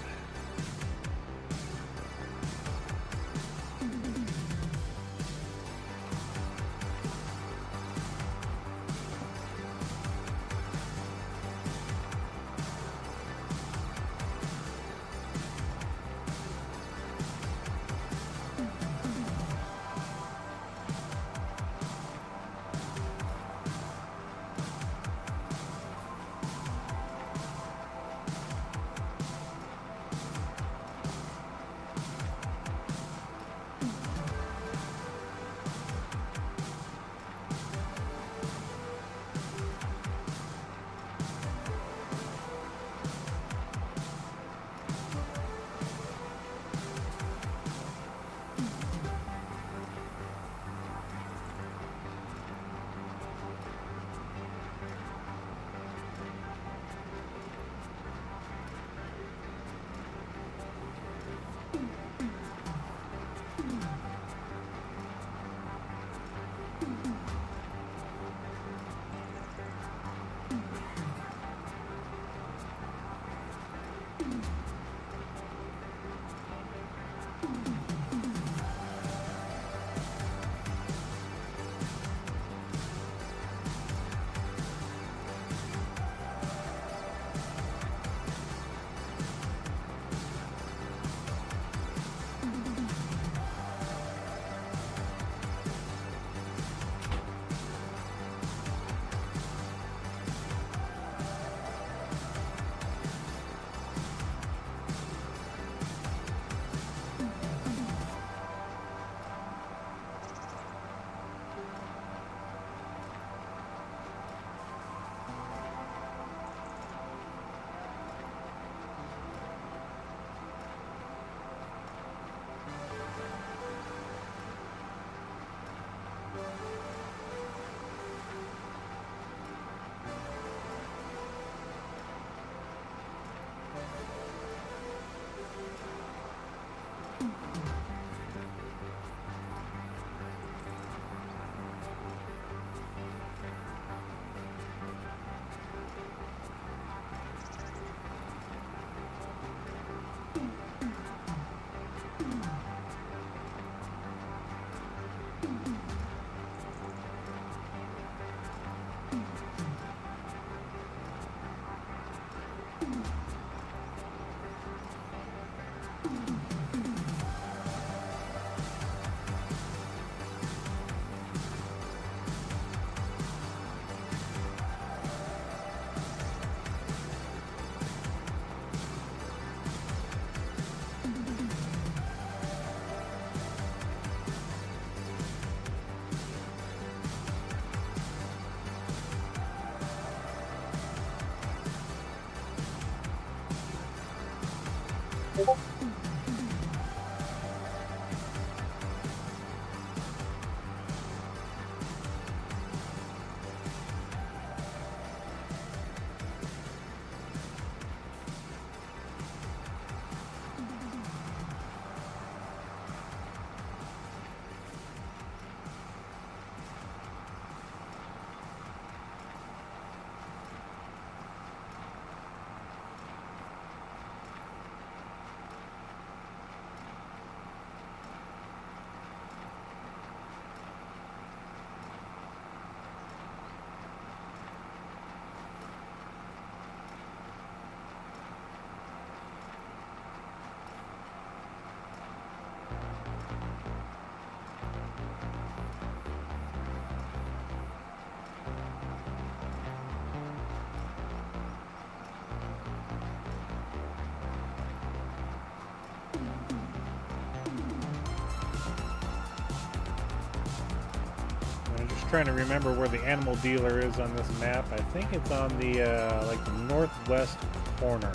Trying to remember where the animal dealer is on this map. I think it's on the like the northwest corner.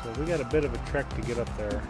So we got a bit of a trek to get up there.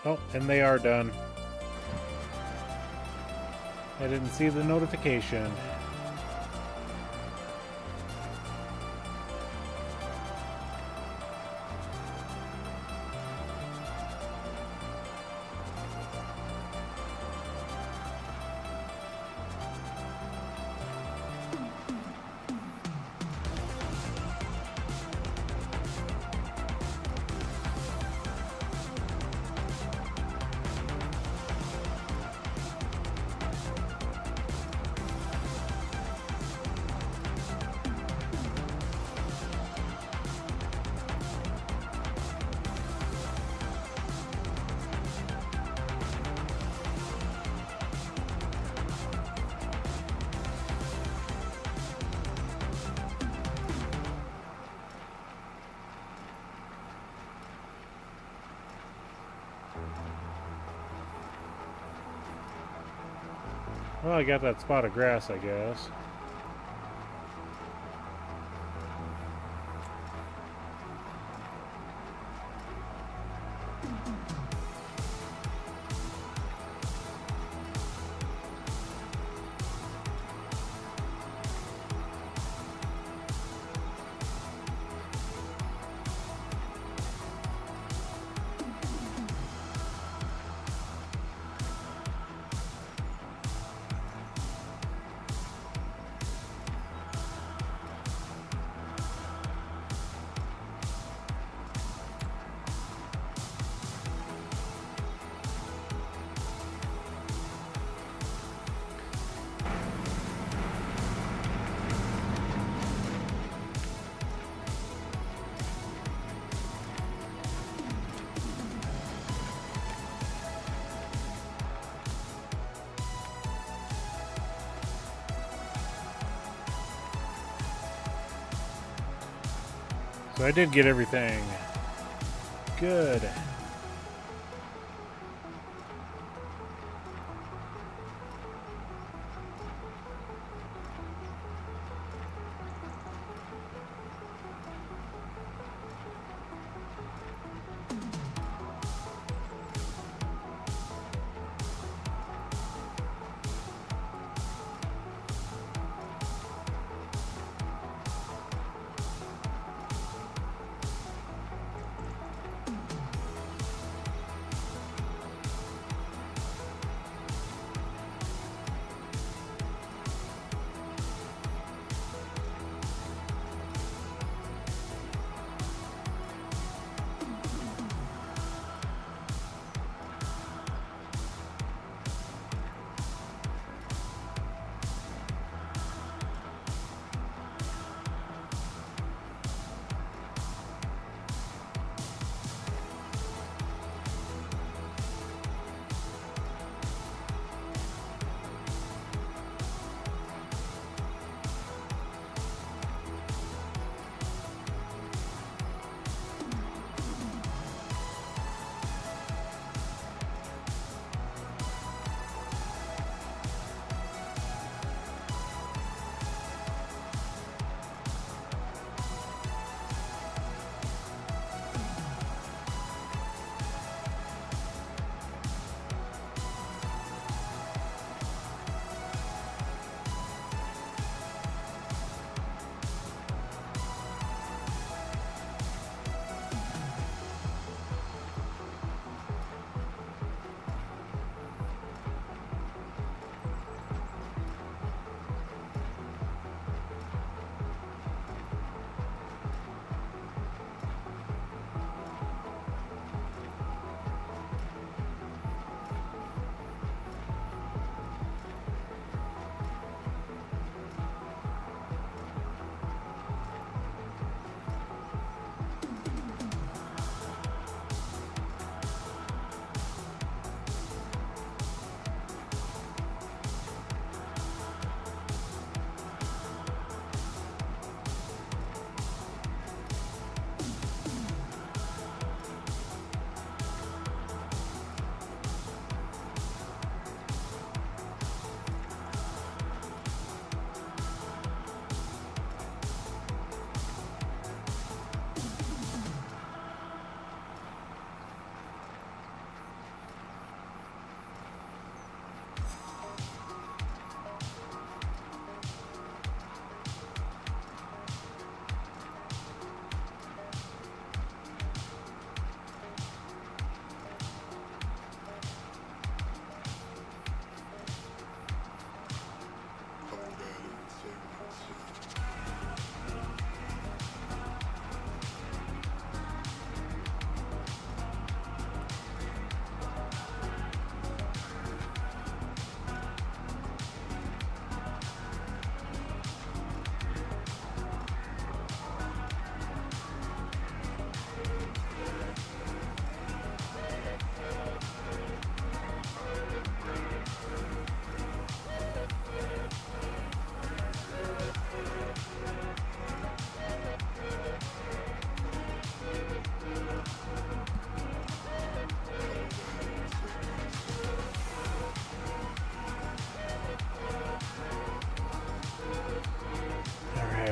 Oh, and they are done. I didn't see the notification. Well, I got that spot of grass, I guess. So I did get everything good.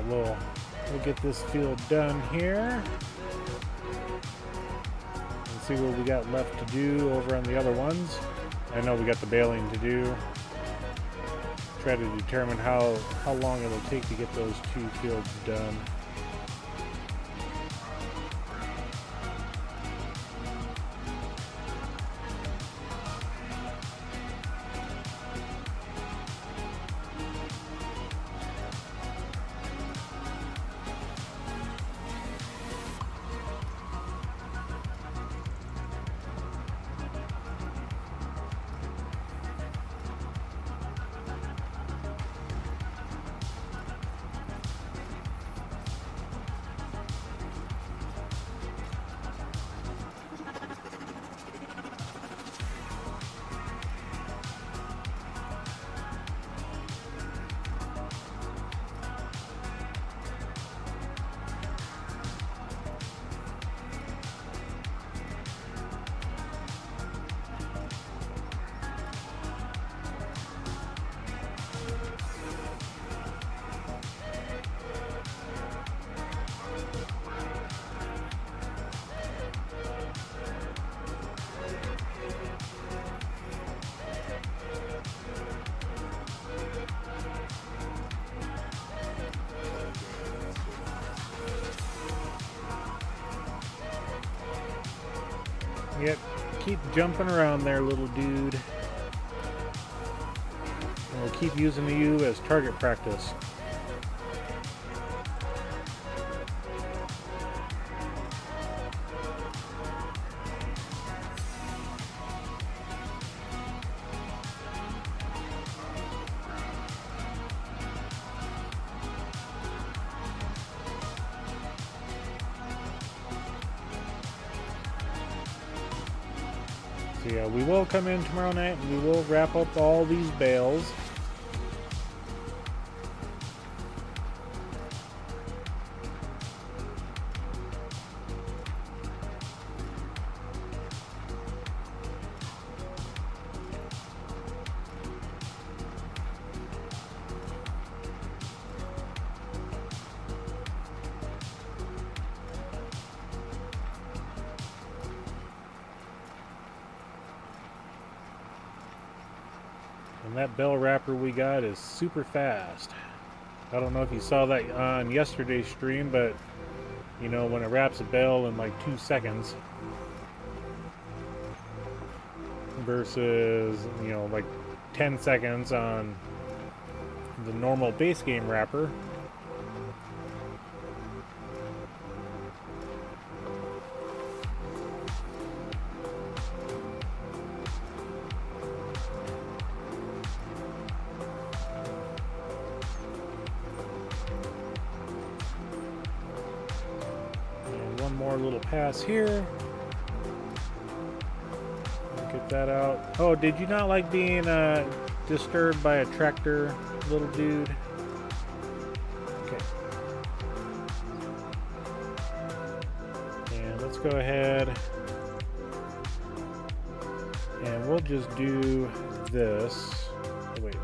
we'll get this field done here. And see what we got left to do over on the other ones. I know we got the baling to do. Try to determine how long it'll take to get those 2 fields done. Yep, keep jumping around there, little dude. And we'll keep using you as target practice. So yeah, we will come in tomorrow night and we will wrap up all these bales. And that bell wrapper we got is super fast. I don't know if you saw that on yesterday's stream, but you know, when it wraps a bell in like 2 seconds versus, you know, like 10 seconds on the normal base game wrapper. More little pass here. Get that out. Oh, did you not like being disturbed by a tractor, little dude? Okay. And let's go ahead and we'll just do this. Oh, wait.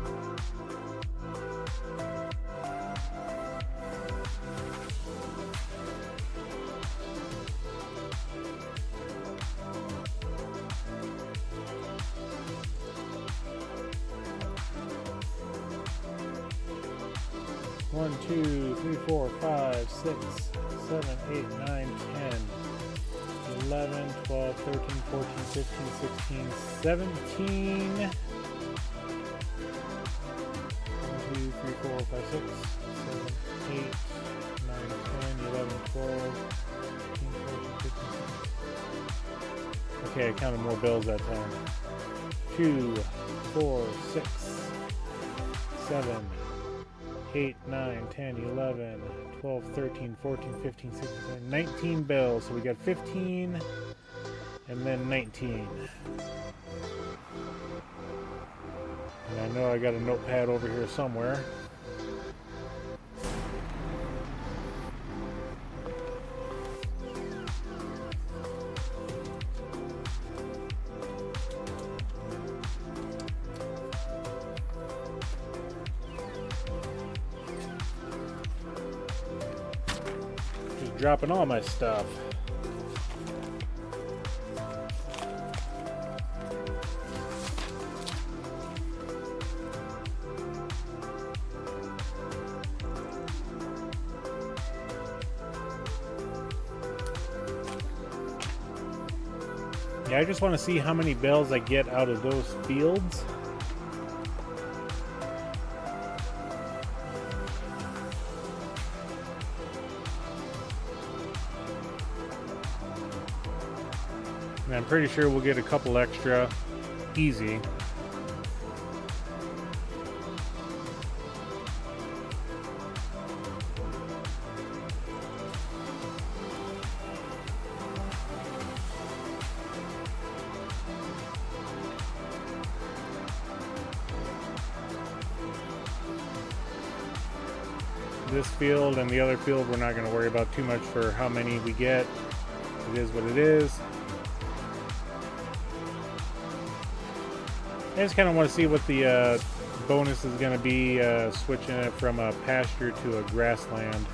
One, 2, 3, 4, 5, 6, 7, 8, 9, 10, 11, 12, 13, 14, 15, 16, 17. 1, 2, 3, 4, 5, 6, 7, 8, 9, 10, 11, 12, 13, 14, 15, 16. Okay, I counted more bills that time. 2, 4, 6, 7, 8, 9, 10, 11, 12, 13, 14, 15, 16, 17, 19 bills. So we got 15 and then 19. And I know I got a notepad over here somewhere. dropping all my stuff. Yeah, I just want to see how many bales I get out of those fields. And I'm pretty sure we'll get a couple extra. Easy. This field and the other field, we're not going to worry about too much for how many we get. It is what it is. I just kind of want to see what the bonus is going to be switching it from a pasture to a grassland.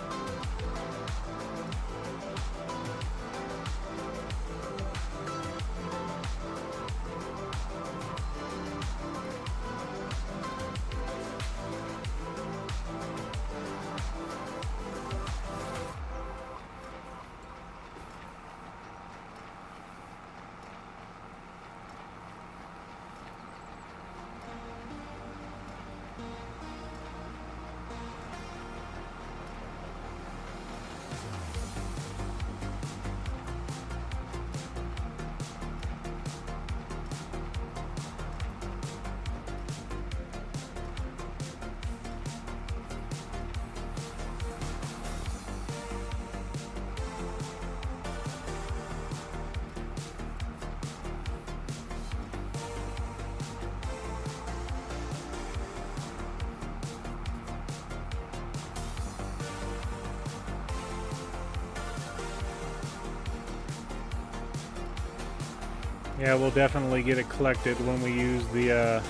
Yeah, we'll definitely get it collected when we use the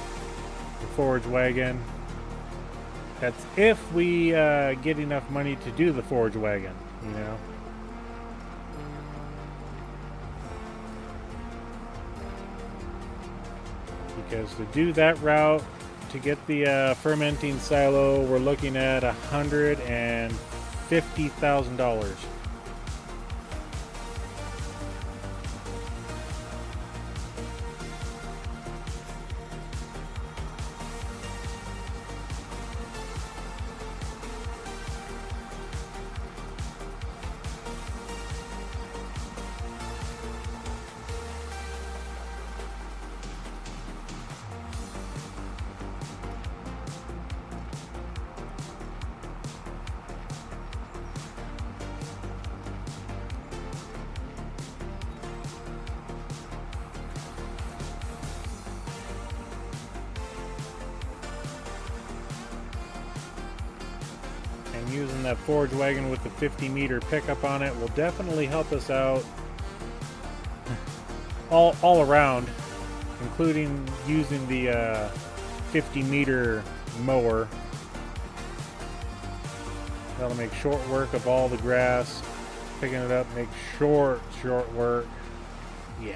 forage wagon. That's if we get enough money to do the forage wagon, you know. Because to do that route, to get the fermenting silo, we're looking at $150,000. Using that forage wagon with the 50-meter pickup on it will definitely help us out all around, including using the 50-meter mower. That'll make short work of all the grass. Picking it up makes short work. Yeah.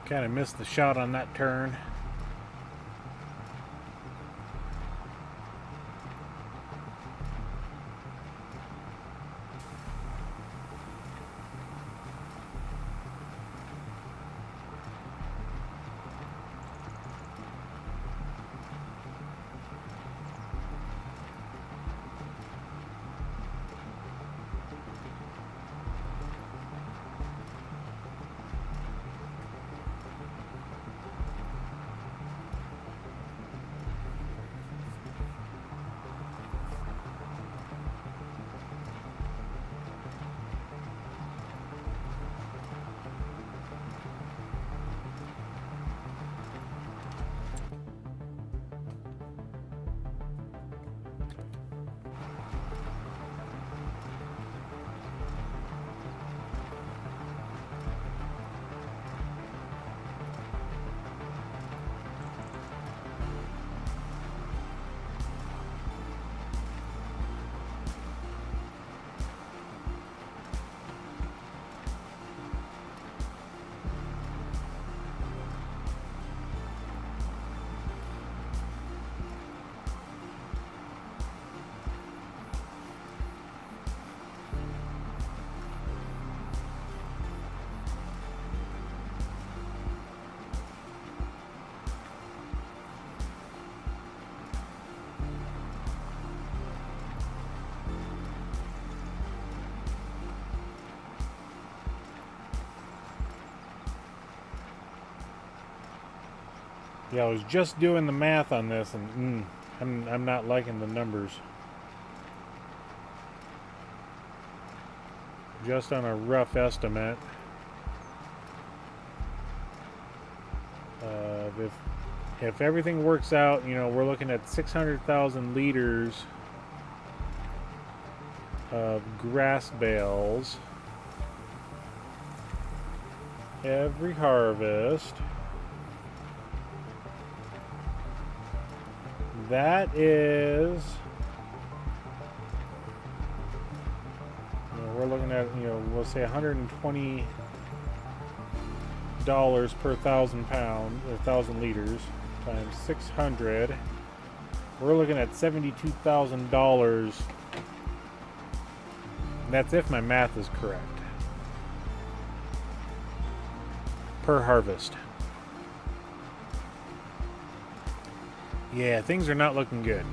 Kind of missed the shot on that turn. Yeah, I was just doing the math on this, and I'm not liking the numbers. Just on a rough estimate, if everything works out, you know, we're looking at 600,000 liters of grass bales every harvest. That is, you know, we're looking at, you know, we'll say $120 per 1,000 pounds or 1,000 liters times 600. We're looking at $72,000. That's if my math is correct. Per harvest. Yeah, things are not looking good.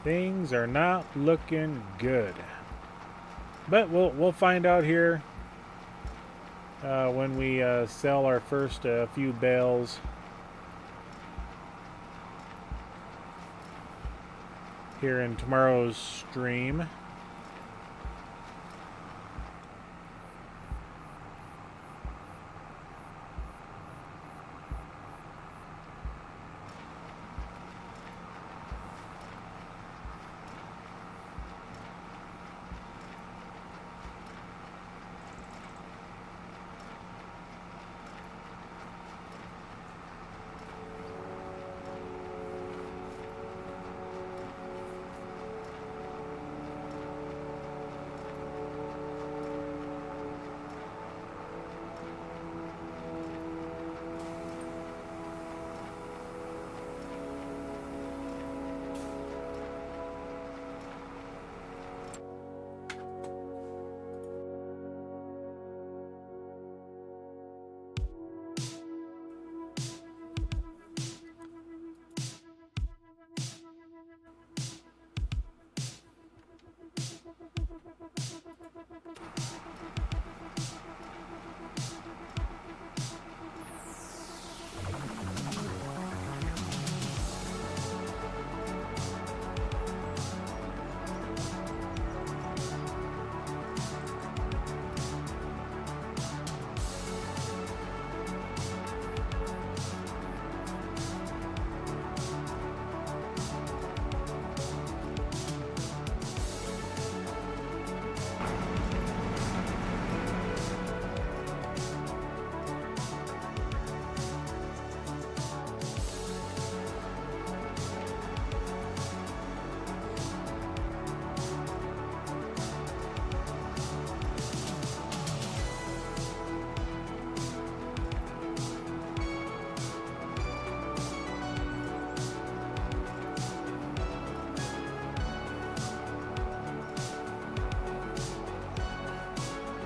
Things are not looking good. But we'll find out here when we sell our first few bales here in tomorrow's stream.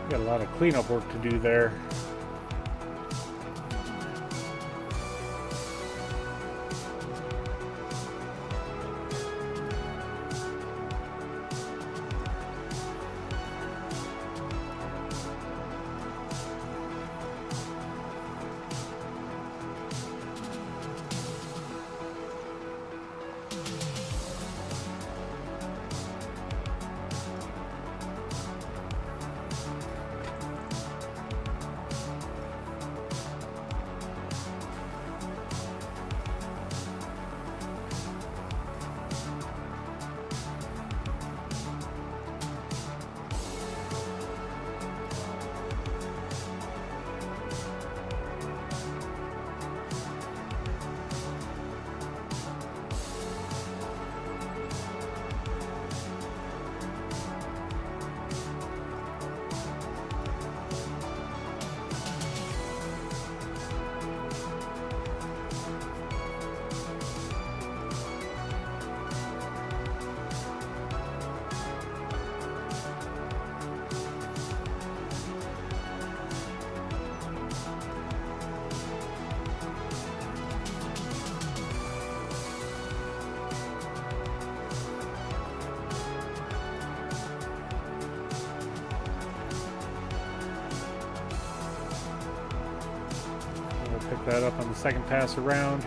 Got a lot of cleanup work to do there. Pick that up on the second pass around.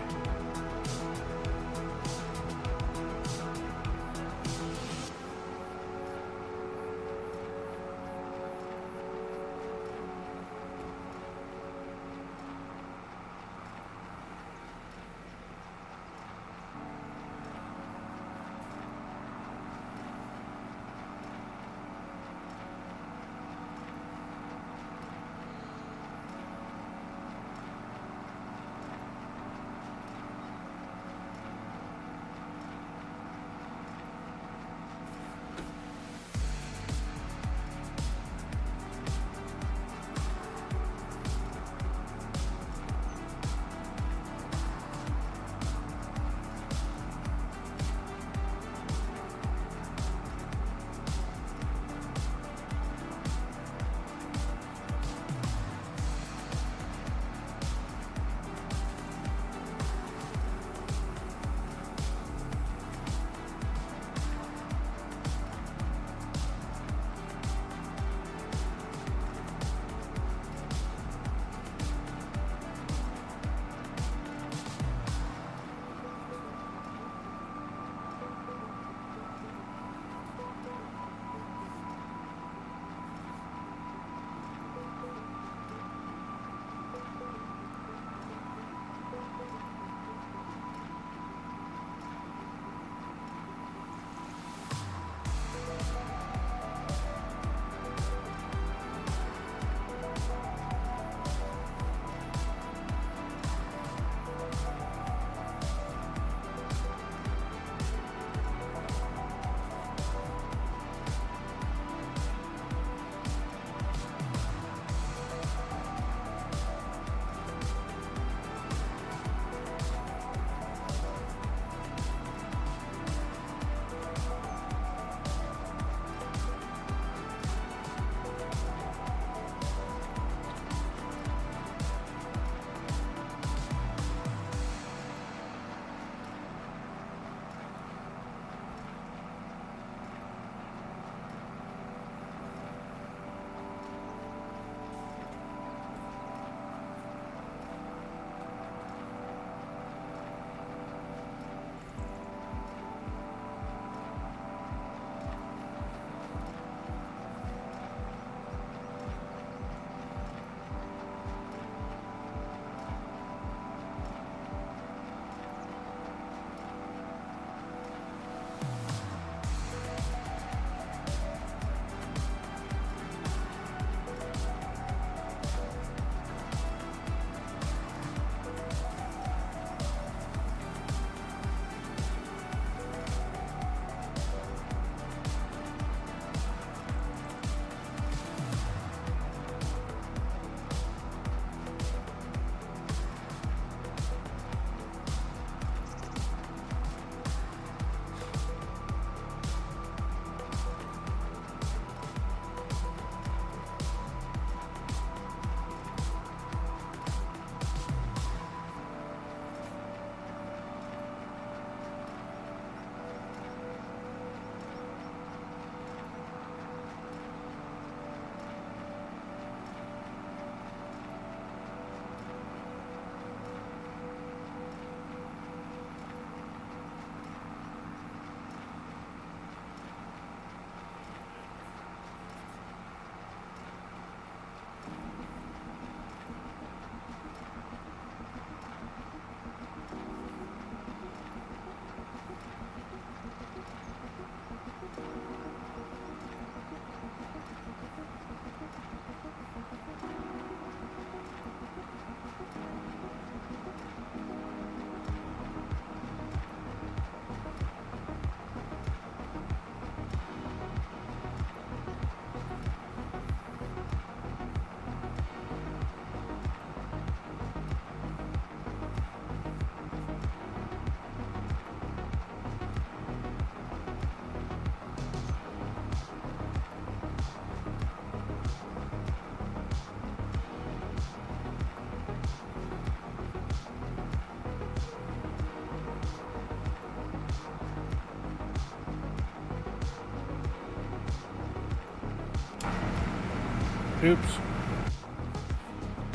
Oops.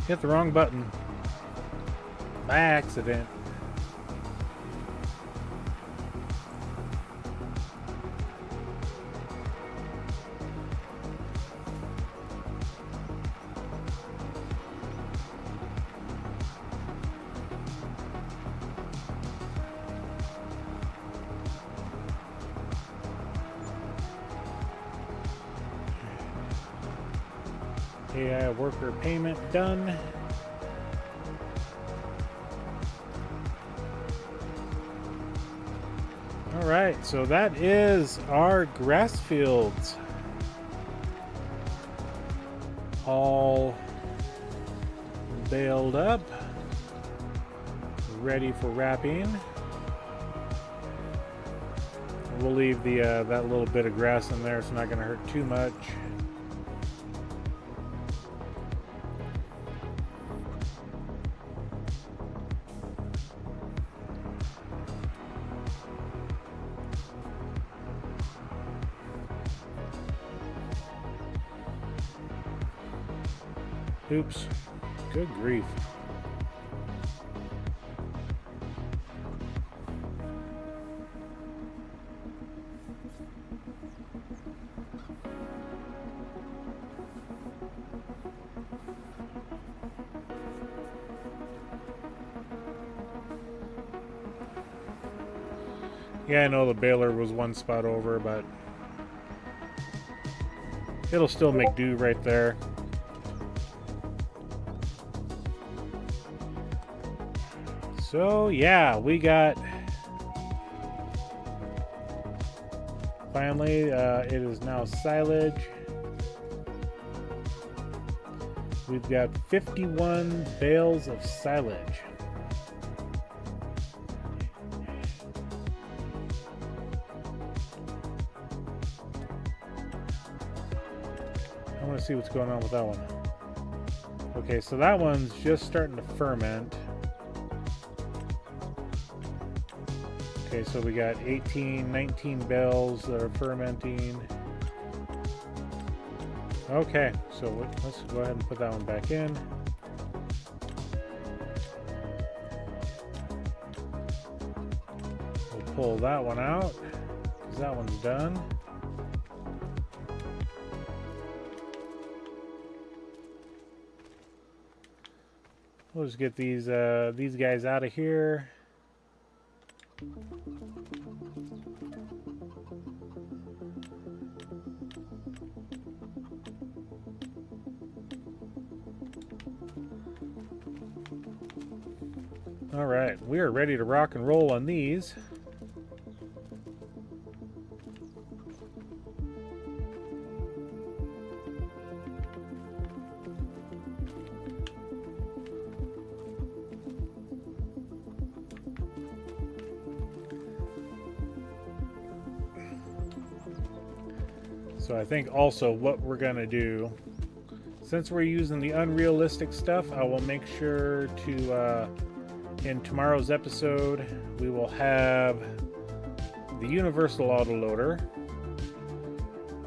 Hit the wrong button. By accident. AI worker payment done. All right, so that is our grass fields all baled up, ready for wrapping. We'll leave the that little bit of grass in there. It's not going to hurt too much. Oops. Good grief. Yeah, I know the baler was one spot over, but it'll still make do right there. So yeah, we got finally it is now silage. We've got 51 bales of silage. I want to see what's going on with that one. Okay, so that one's just starting to ferment. Okay, so we got 18, 19 bales that are fermenting. Okay, so let's go ahead and put that one back in. We'll pull that one out, because that one's done. We'll just get these guys out of here. All right, we are ready to rock and roll on these. So I think also what we're gonna do, since we're using the unrealistic stuff, I will make sure to in tomorrow's episode we will have the universal autoloader.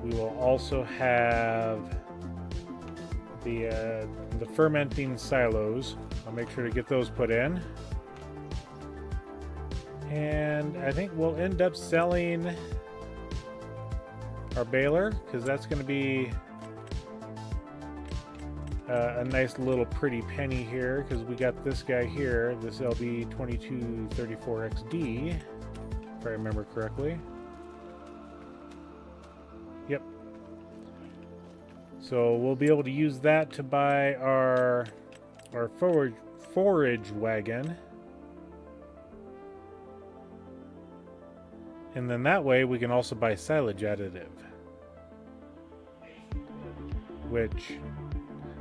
We will also have the fermenting silos. I'll make sure to get those put in, and I think we'll end up selling our baler, because that's going to be a nice little pretty penny here, because we got this guy here, this LB2234XD, if I remember correctly. Yep. So we'll be able to use that to buy our forage wagon. And then that way we can also buy silage additive, which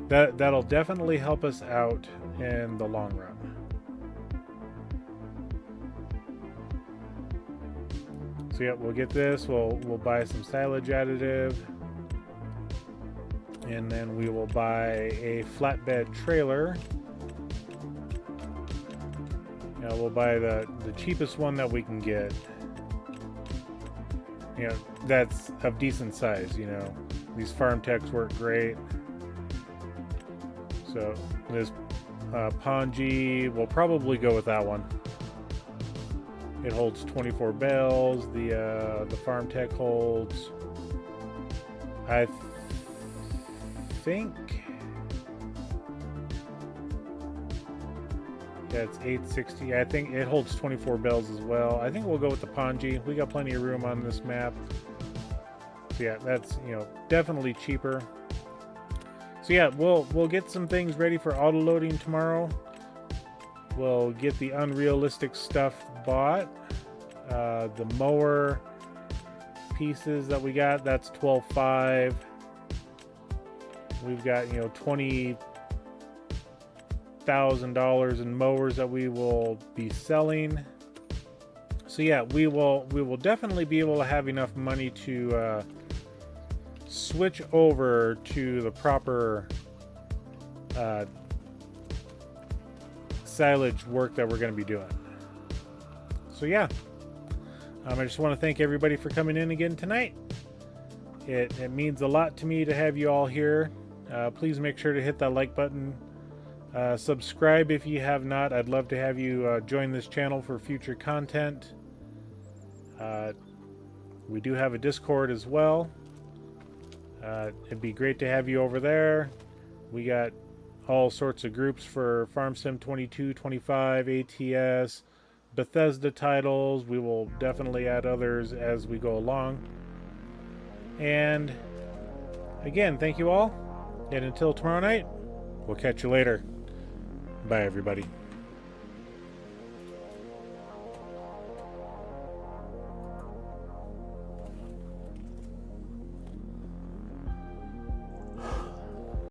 that'll definitely help us out in the long run. So yeah, we'll get this, we'll buy some silage additive, and then we will buy a flatbed trailer. Yeah, we'll buy the cheapest one that we can get. You know, that's of decent size, you know. These farm techs work great. So this Ponji, we'll probably go with that one. It holds 24 bales. The Farm Tech holds, I think, yeah, it's 860. I think it holds 24 bales as well. I think we'll go with the Ponji. We got plenty of room on this map. So yeah, that's, you know, definitely cheaper. So yeah, we'll get some things ready for auto loading tomorrow. We'll get the unrealistic stuff bought. The mower pieces that we got, that's $12,500. We've got, you know, $20,000 in mowers that we will be selling. So yeah, we will definitely be able to have enough money to switch over to the proper silage work that we're going to be doing. So yeah, I just want to thank everybody for coming in again tonight. It means a lot to me to have you all here. Please make sure to hit that like button. Subscribe if you have not. I'd love to have you join this channel for future content. We do have a Discord as well. It'd be great to have you over there. We got all sorts of groups for Farm Sim 22, 25, ATS, Bethesda titles. We will definitely add others as we go along. And again, thank you all. And until tomorrow night, we'll catch you later. Bye, everybody.